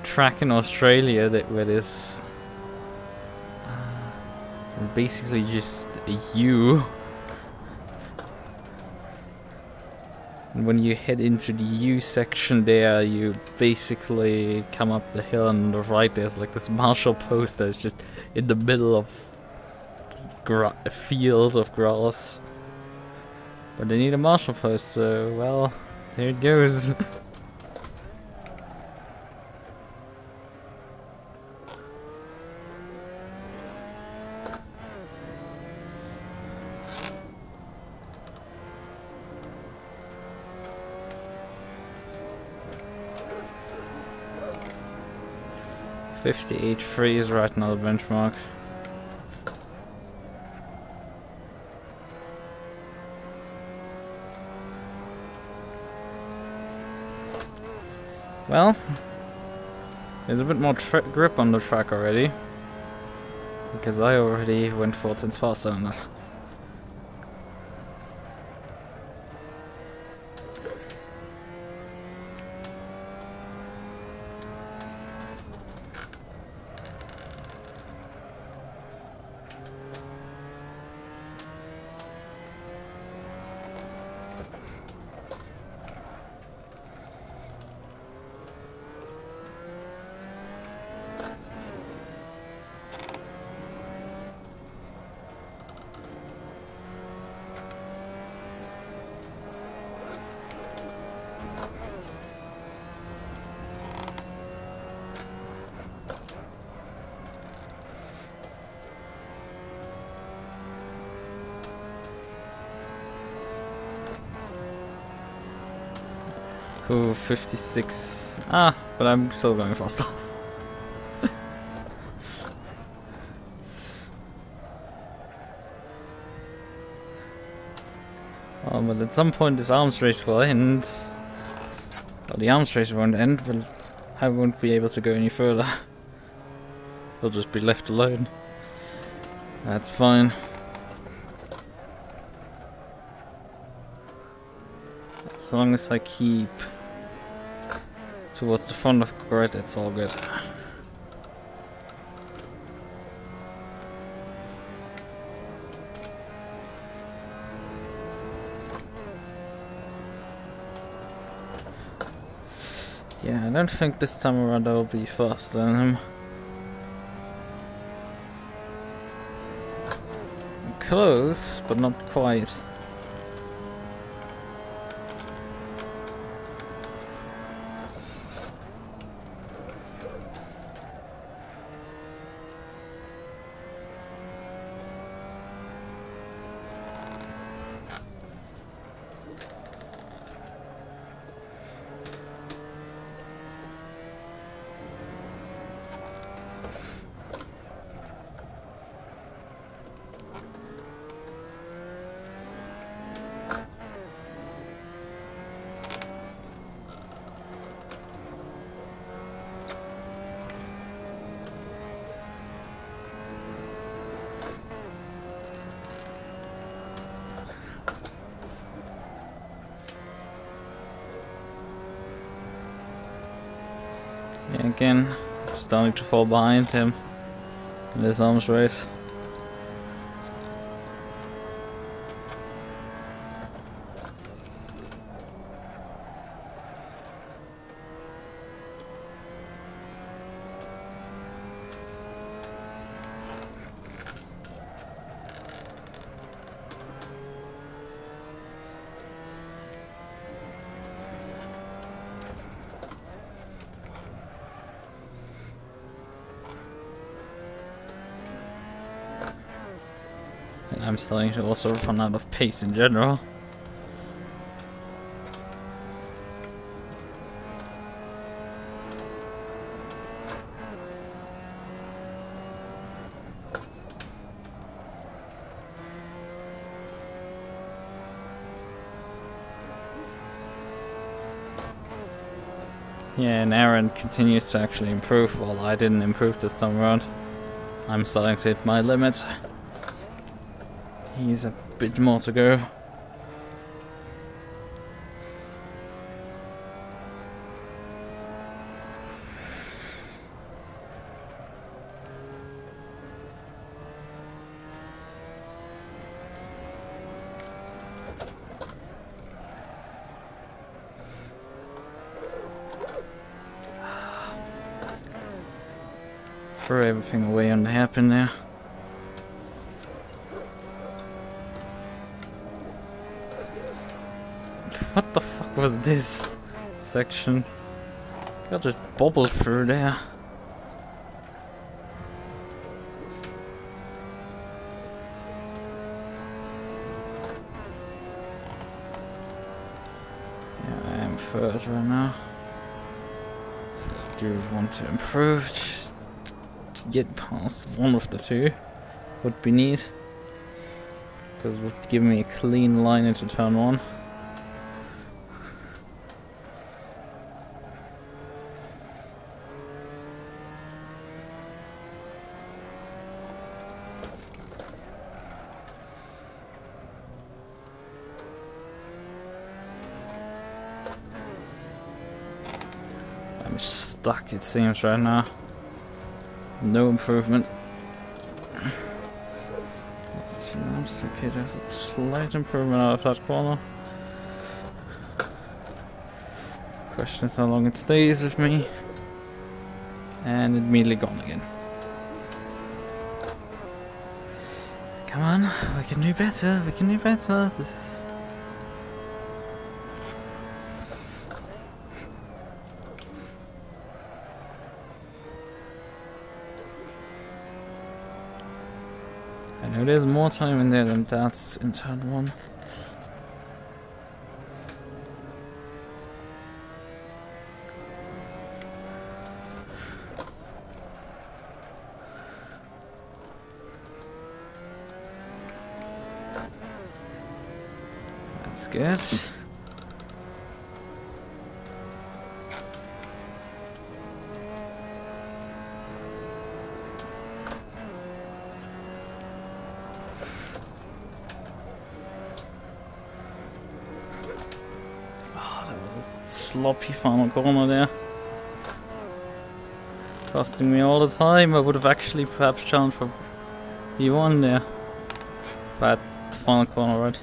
track in Australia where there's basically just a U. And when you head into the U section there, you basically come up the hill, and on the right there's like this marshal post that's just in the middle of a field of grass. But they need a marshal post, so well, there it goes. $58.3 is right now the benchmark. Well, there's a bit more grip on the track already, because I already went 4 tenths faster than that. Ooh, 56. Ah, but I'm still going faster. Oh, but at some point this arms race will end. Well, the arms race won't end, but I won't be able to go any further. I'll just be left alone. That's fine. As long as I keep towards the front of the grid, it's all good. Yeah, I don't think this time around I will be faster than him. Close, but not quite. Yeah, again, starting to fall behind him in this arms race. I'm starting to also run out of pace in general. Yeah, and Aaron continues to actually improve while I didn't improve this time around. I'm starting to hit my limits. He's a bit more to go. Throw everything away on the hairpin there. What the fuck was this section? Got just bobbled through there. Yeah, I am third right now. Do want to improve, just get past one of the two would be neat. Because it would give me a clean line into turn one. I'm stuck, it seems, right now. No improvement. Okay, there's a slight improvement out of that corner. Question is how long it stays with me. And immediately gone again. Come on, we can do better, we can do better. This is... I know there's more time in there than that's in turn one. That's good. Sloppy final corner there. Costing me all the time. I would have actually perhaps challenged for E1 there. If I had the final corner right.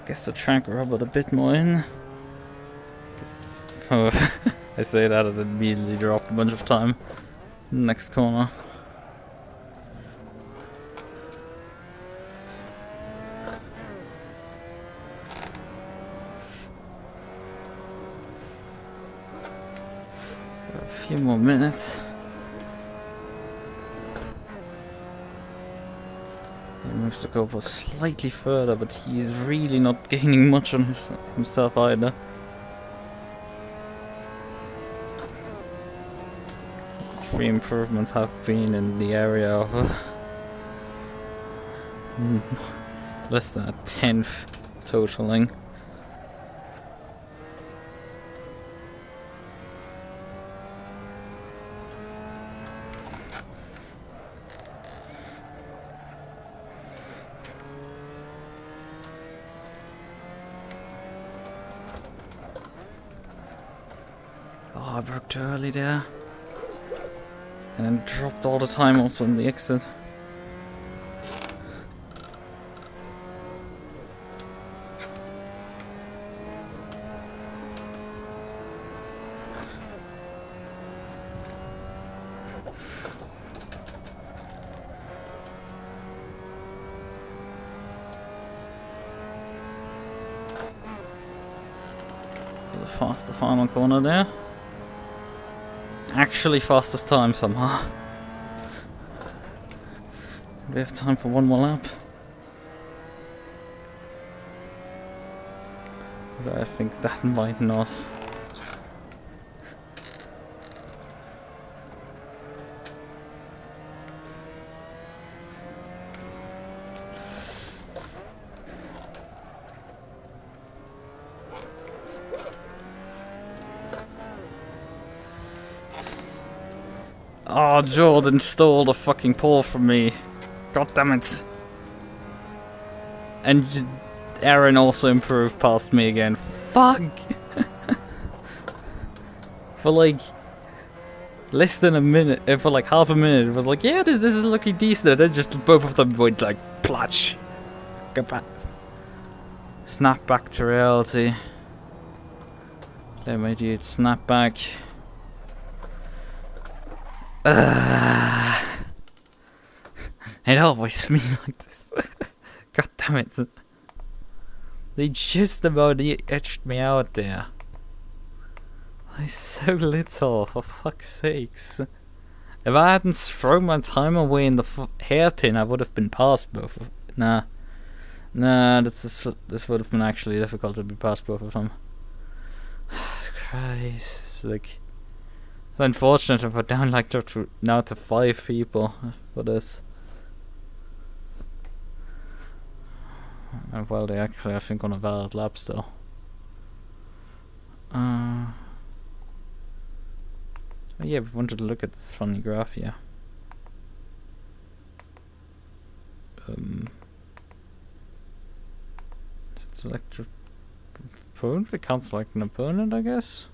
Guess the track rubbered a bit more in. I say that and immediately dropped a bunch of time. Next corner. A few more minutes. He moves the goalpost slightly further, but he's really not gaining much on himself either. Three improvements have been in the area of less than a tenth totaling. I broke too early there. And then dropped all the time also on the exit. There's a faster final corner there. Actually fastest time somehow. We have time for one more lap. But I think that might not. Oh, Jordan stole the fucking pole from me. God damn it. And Aaron also improved past me again. Fuck! For like less than a minute, for like half a minute, it was like, yeah, this is looking decent. And then just both of them went like, plutch. Get back. Snap back to reality. Let my dude snap back. It always me like this. God damn it. They just about edged me out there. I'm so little, for fuck's sakes. If I hadn't thrown my time away in the hairpin, I would have been past both of them. Nah, this would have been actually difficult to be past both of them. Christ, it's like... It's unfortunate if we're down like now to 5 people for this. And well, they actually, I think, on a valid lap still. Oh yeah, we wanted to look at this funny graph here. Select your opponent? We can't select an opponent, I guess?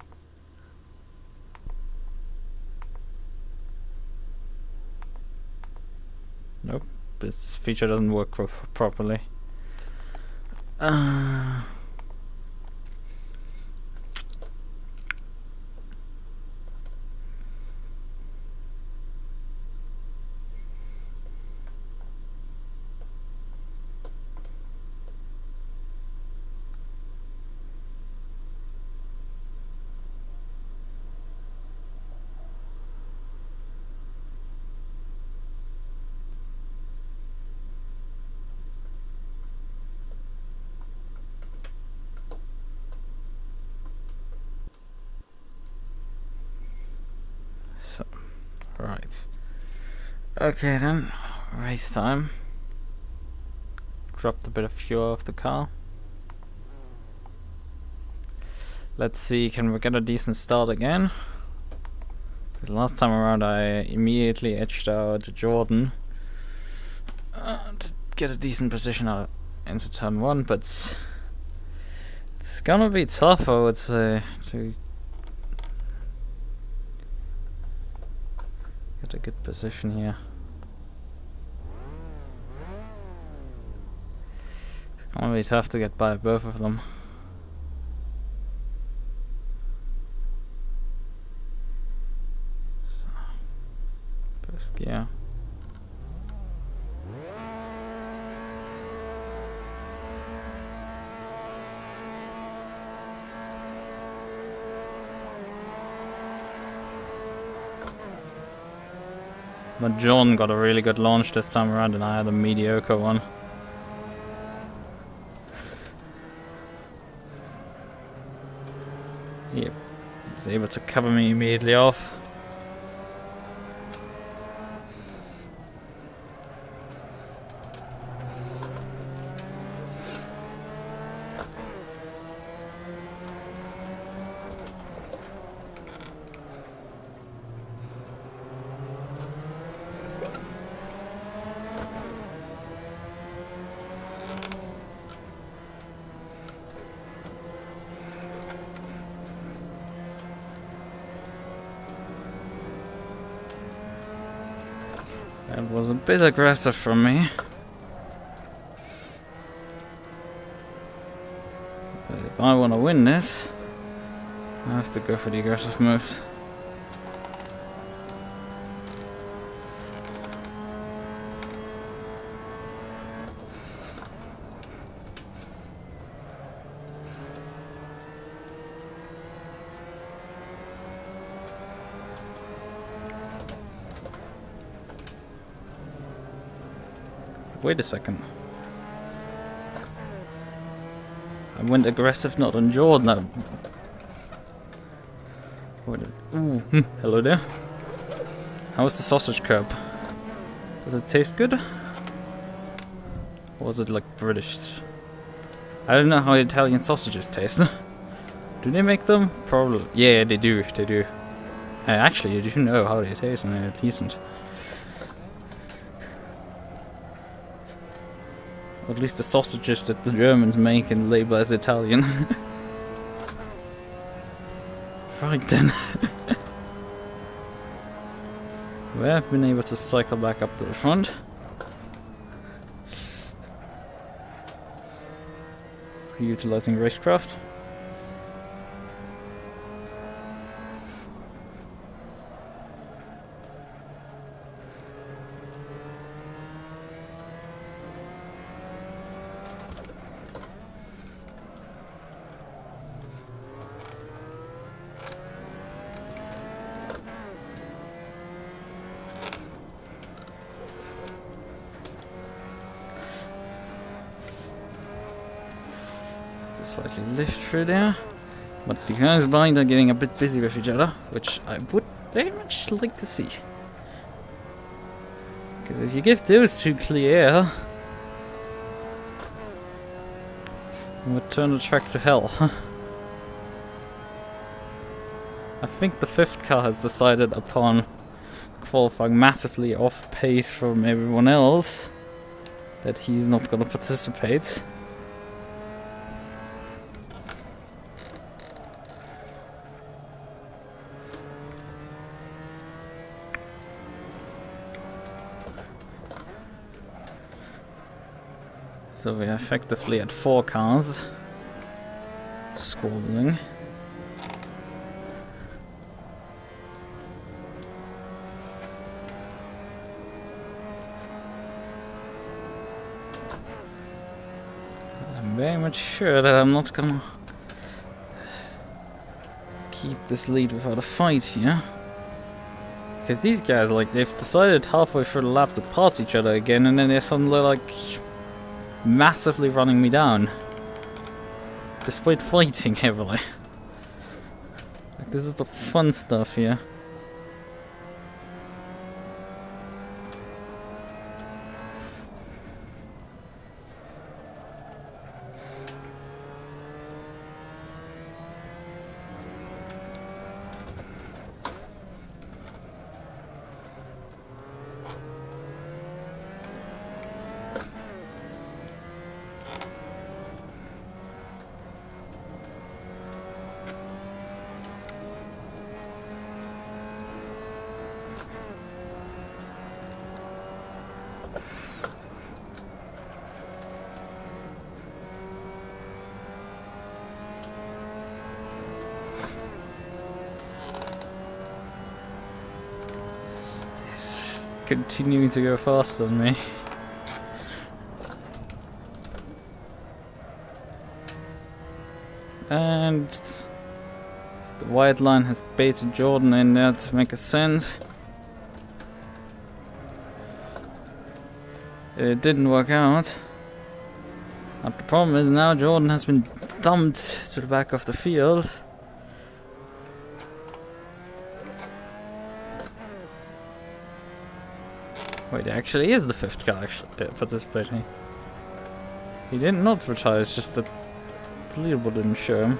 Nope, this feature doesn't work properly. Right. Okay then, race time. Dropped a bit of fuel off the car. Let's see, can we get a decent start again? Because last time around I immediately edged out Jordan to get a decent position out into turn 1, but it's gonna be tough, I would say, to get a good position here. It's gonna be tough to get by both of them. So, first gear. But John got a really good launch this time around and I had a mediocre one. Yep, he's able to cover me immediately off. That was a bit aggressive from me. But if I want to win this, I have to go for the aggressive moves. Wait a second. I went aggressive, not on Jordan. Ooh, hello there. How was the sausage curb? Does it taste good? Or was it like British? I don't know how Italian sausages taste. Do they make them? Probably. Yeah, they do. They do. Actually, you do know how they taste, and they're decent. At least the sausages that the Germans make and label as Italian. Right then. We have been able to cycle back up to the front. Utilizing racecraft. Slightly lift through there, but the guys behind are getting a bit busy with each other, which I would very much like to see. Because if you give those two clear, it would turn the track to hell. I think the fifth car has decided upon qualifying massively off pace from everyone else that he's not going to participate. So we're effectively at 4 cars squabbling. I'm very much sure that I'm not gonna keep this lead without a fight here. Because these guys, like, they've decided halfway through the lap to pass each other again, and then they're suddenly like massively running me down, despite fighting heavily. Like, this is the fun stuff here. Continuing to go faster than me. And the white line has baited Jordan in there to make a send. It didn't work out. But the problem is now Jordan has been dumped to the back of the field. Wait, it actually is the fifth guy participating. He did not retire, it's just that the leaderboard didn't show him.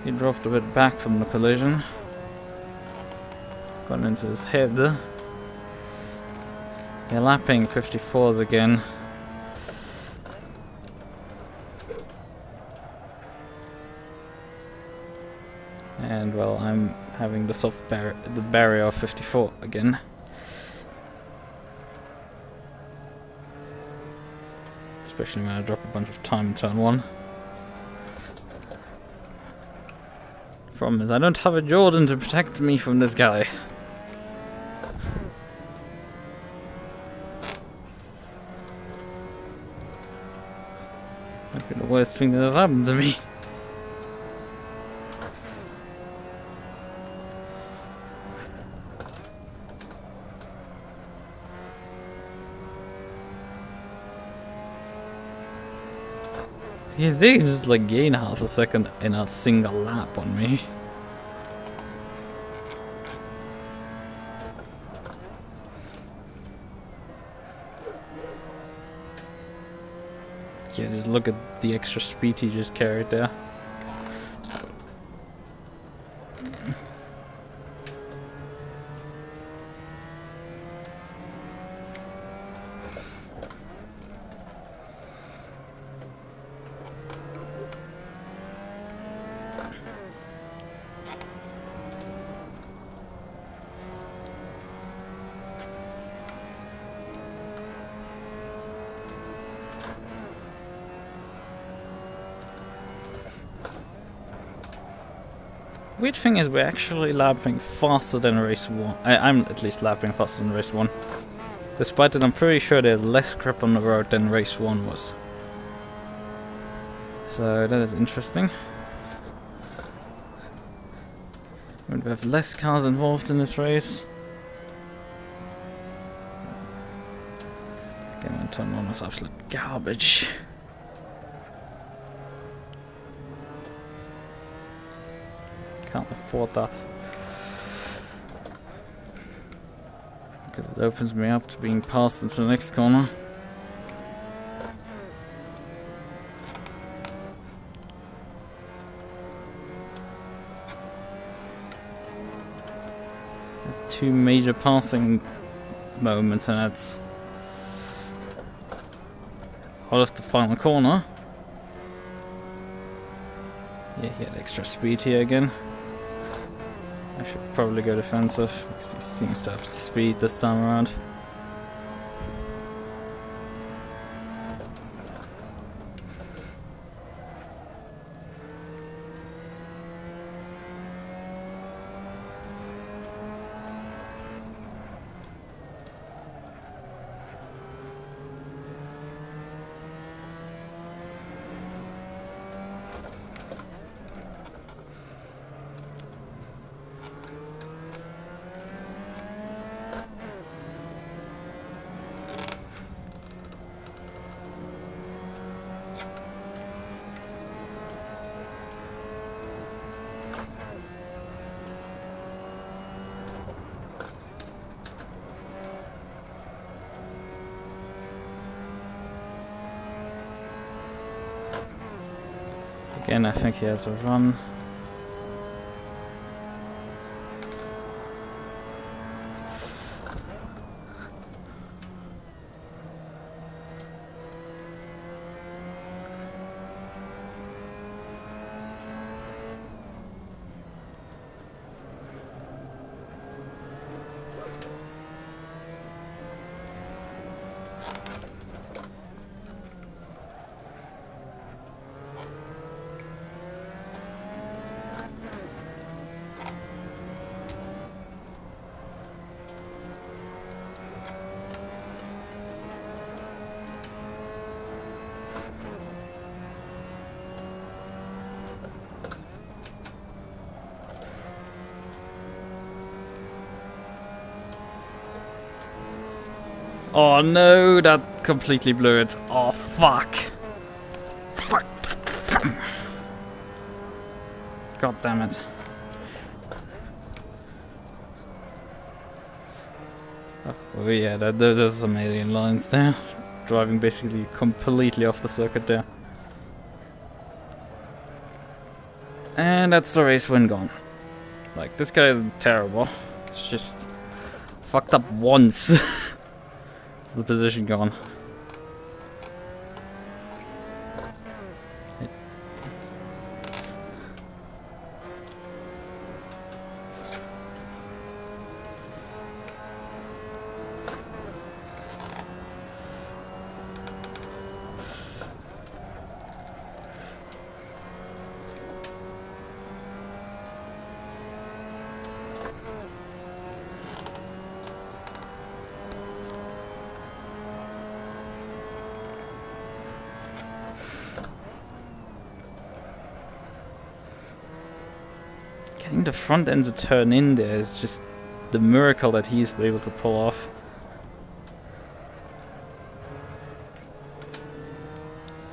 He dropped a bit back from the collision. Got into his head. They're lapping 54s again. And well, I'm having the barrier of 54 again. Especially when I drop a bunch of time in turn 1. Problem is, I don't have a Jordan to protect me from this guy. Might be the worst thing that has happened to me. Yeah, they can just like gain half a second in a single lap on me. Yeah, just look at the extra speed he just carried there. Weird thing is, we're actually lapping faster than race 1. I'm at least lapping faster than race 1. Despite that, I'm pretty sure there's less grip on the road than race 1 was. So that is interesting. We have less cars involved in this race. Again, my turn 1 was absolute garbage. Can't afford that. Because it opens me up to being passed into the next corner. There's 2 major passing moments, and that's out of the final corner. Yeah, he had extra speed here again. I should probably go defensive, because he seems to have speed this time around. Again, I think he has a run. Oh no, that completely blew it. Oh fuck. Fuck. God damn it. Oh yeah, there's some alien lines there. Driving basically completely off the circuit there. And that's the race win gone. Like, this guy is terrible. It's just fucked up once. It's the position gone. Getting the front end to turn in there is just the miracle that he's able to pull off.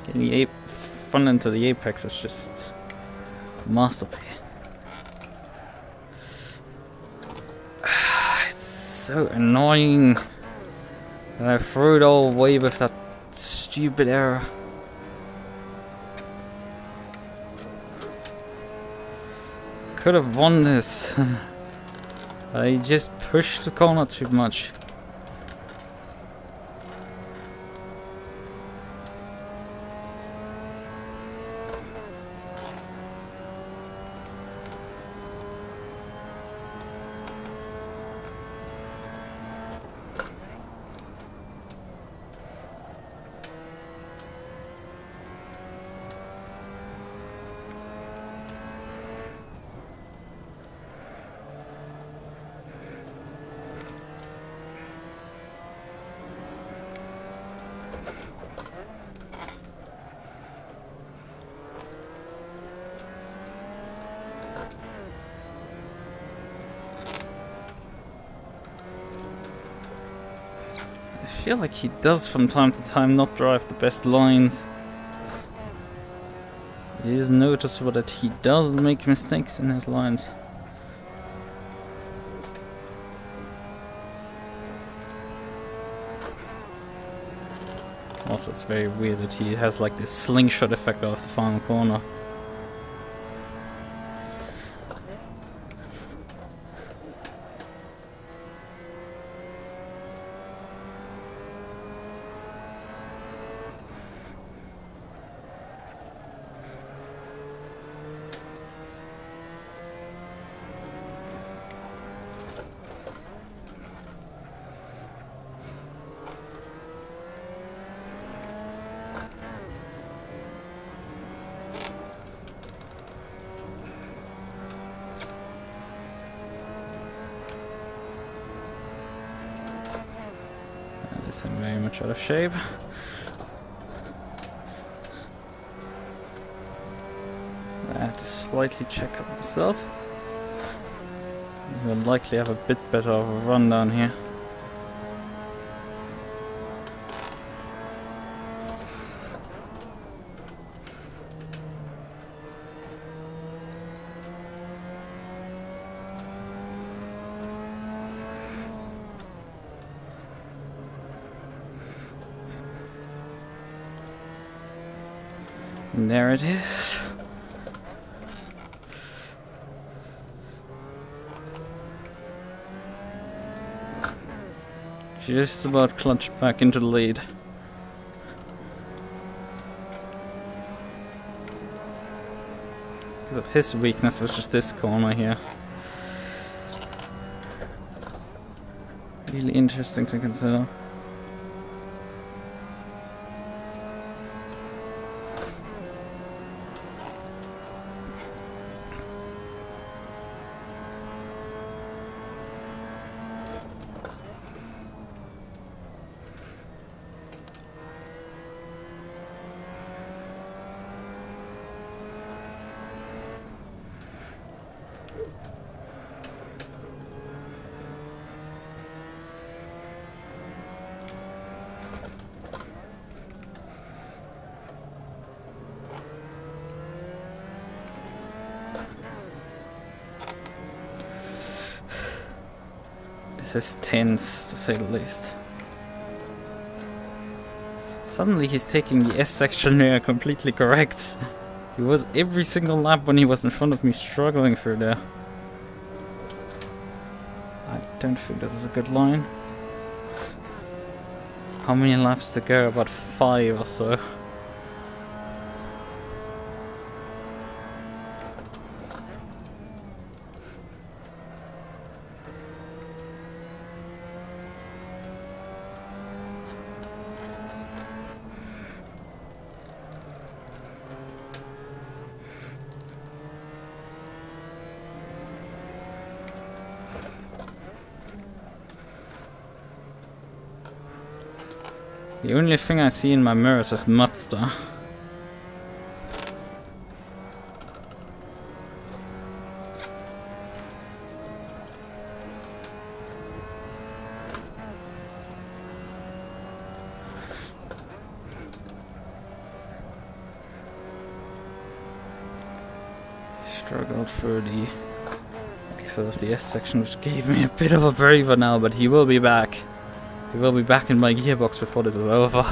Getting the front end to the apex is just a masterpiece. It's so annoying. And I threw it all away with that stupid error. Could have won this. I just pushed the corner too much. I feel like he does from time to time not drive the best lines. It is noticeable that he does make mistakes in his lines. Also, it's very weird that he has like this slingshot effect off the final corner. I'm very much out of shape. I have to slightly check up myself. We'll likely have a bit better of a run down here. And there it is. Just about clutched back into the lead. Because of his weakness was just this corner here. Really interesting to consider. This is tense, to say the least. Suddenly he's taking the S section there completely correct. He was every single lap when he was in front of me struggling through there. I don't think this is a good line. How many laps to go? About 5 or so. The only thing I see in my mirrors is Mazda. struggled through the exit of the S section, which gave me a bit of a breather now, but he will be back. He will be back in my gearbox before this is over.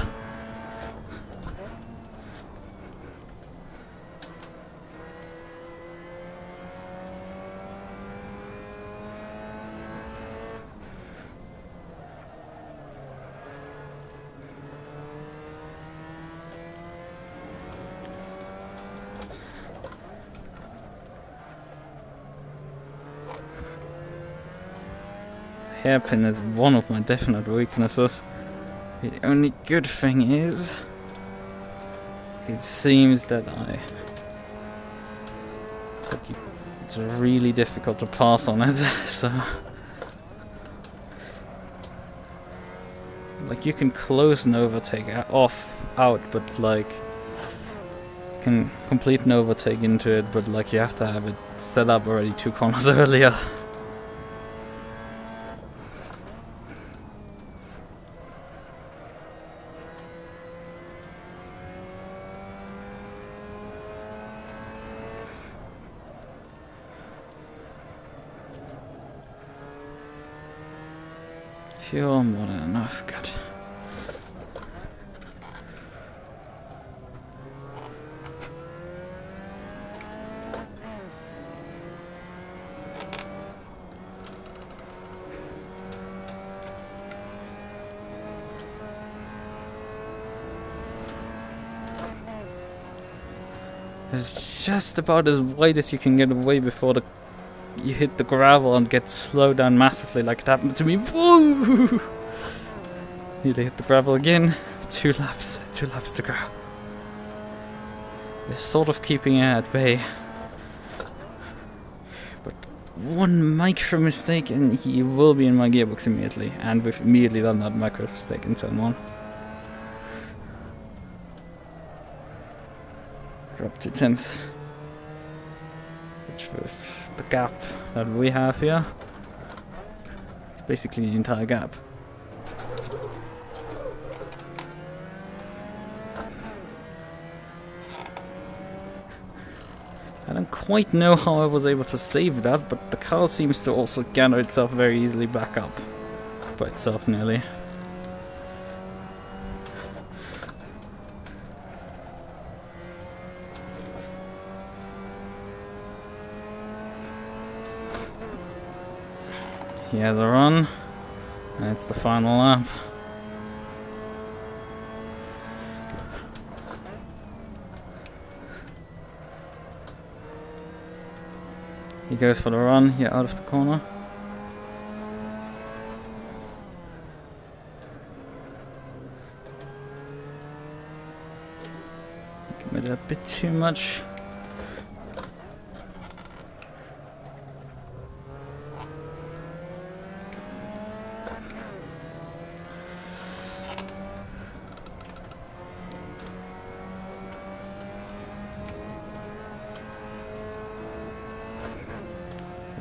Hairpin is one of my definite weaknesses. The only good thing is, it seems that it's really difficult to pass on it. So, like, you can close an overtake out, but like, you can complete an overtake into it, but like, you have to have it set up already 2 corners earlier. Fuel, more than enough, good. It's just about as wide as you can get away before you hit the gravel and get slowed down massively, like it happened to me. Woo! Nearly hit the gravel again. 2 laps to go. They're sort of keeping it at bay, but one micro mistake and he will be in my gearbox immediately, and we've immediately done that micro mistake in turn 1. Drop 2 tenths, which with the gap that we have here, it's basically the entire gap. I don't quite know how I was able to save that, but the car seems to also gather itself very easily back up by itself nearly. He has a run, and it's the final lap. He goes for the run here out of the corner. He committed a bit too much.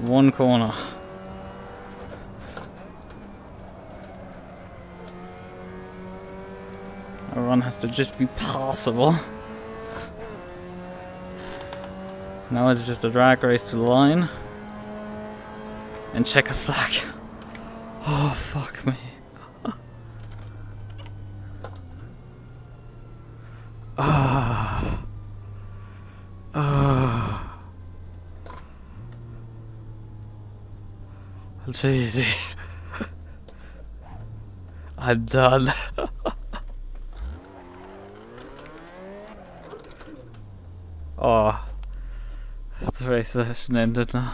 One corner. Our run has to just be passable. Now it's just a drag race to the line. And check a flag. Oh, fuck me. Jeez. I'm done. Oh, the race session ended now.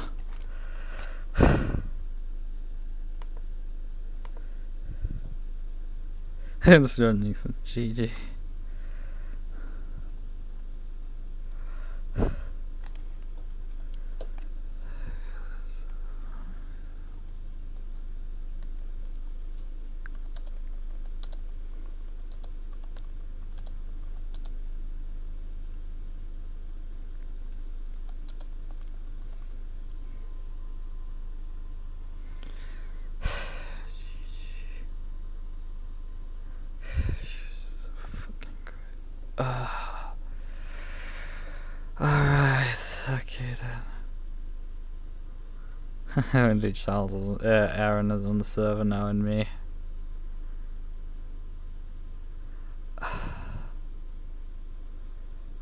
It's running some GG. Alright, okay. Okay then. Only Aaron is on the server now and me.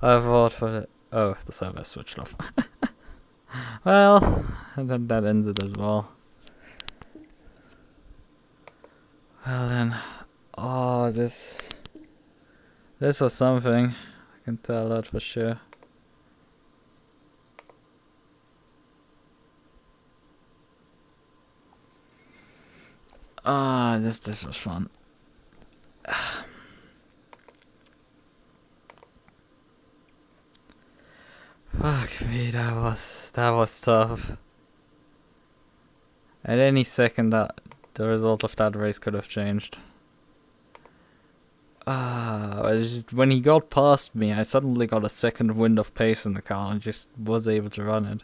I thought for the... Oh, the server switched off. Well, and then that ends it as well. Well then... Oh, this was something. I can tell that for sure. Ah, this was fun. Fuck me, that was tough. At any second, that the result of that race could have changed. When he got past me, I suddenly got a second wind of pace in the car and just was able to run it.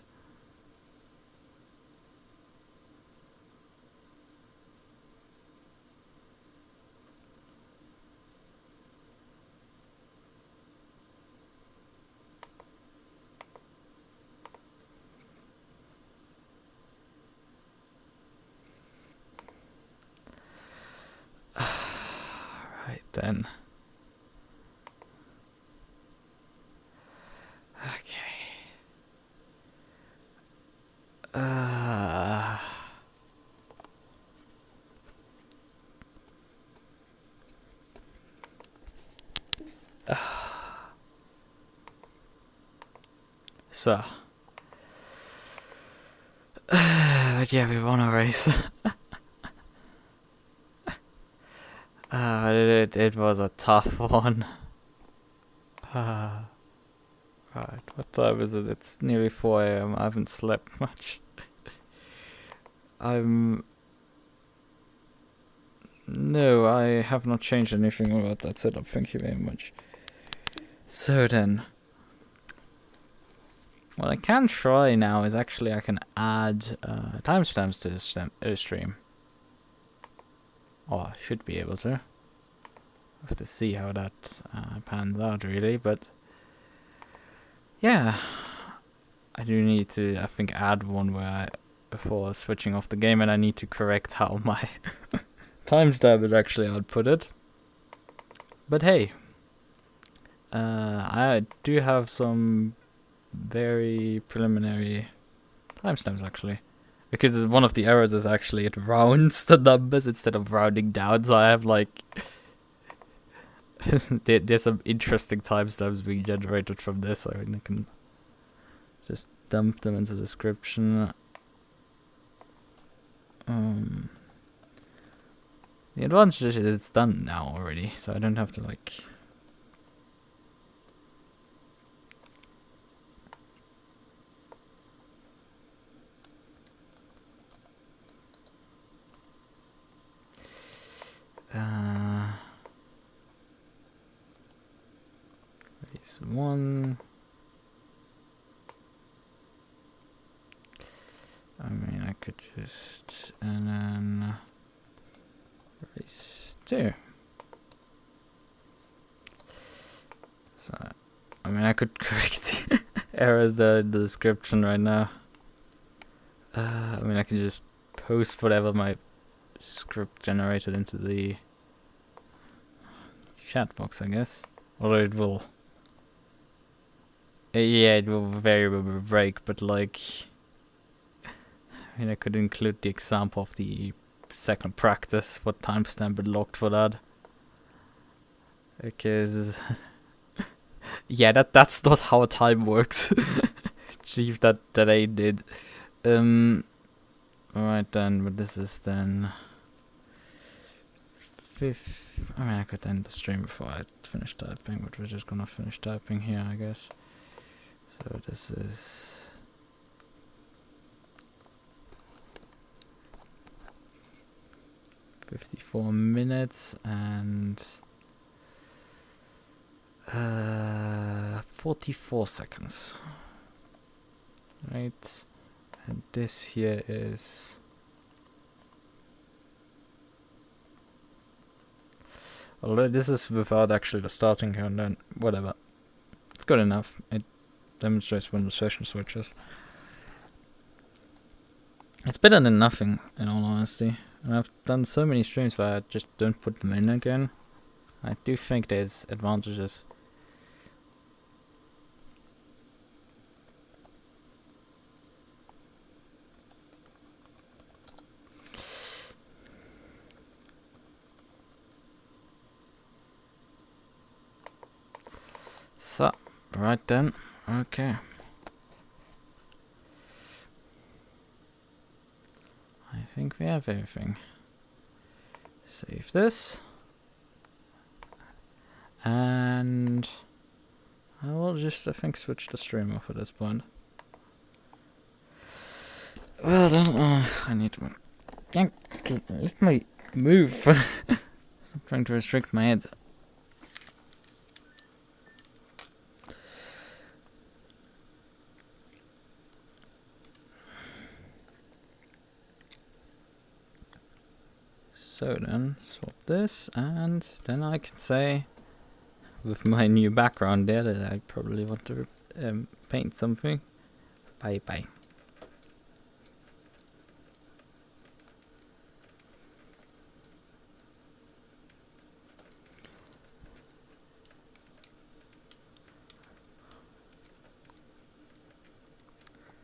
Right then. Okay. So. But yeah, we won a race. It was a tough one. Right, what time is it? It's nearly 4 AM. I haven't slept much. No, I have not changed anything about that setup. Thank you very much. So then, what I can try now is actually I can add timestamps to this stream. Oh, I should be able to. I have to see how that pans out really, but yeah, I do need to, I think, add one where before switching off the game, and I need to correct how my timestamp is actually outputted. But hey, I do have some very preliminary timestamps actually, because one of the errors is actually it rounds the numbers instead of rounding down, so I have like there's some interesting timestamps being generated from this, so I can just dump them into the description. The advantage is it's done now already, so I don't have to like race 1. I mean, I could just, and then race 2. So, I mean, I could correct errors that are in the description right now. I mean, I can just post whatever my script generated into the chat box, I guess. Although it will, yeah, it will vary with break, but like, I mean, I could include the example of the second practice, what timestamp it locked for that. Because yeah, that's not how time works. Chief, that I did. Alright then, but this is then 5th. I mean, I could end the stream before I finish typing, but we're just gonna finish typing here, I guess. So this is 54 minutes and 44 seconds. Right, and this here is although this is without actually the starting countdown, whatever. It's good enough. It demonstrates when the session switches. It's better than nothing, in all honesty. And I've done so many streams where I just don't put them in again. I do think there's advantages. So, right then, okay. I think we have everything. Save this. And I will just, I think, switch the stream off at this point. Well then, I need to let me move. I'm trying to restrict my head. So then, swap this, and then I can say, with my new background there, that I probably want to paint something. Bye bye.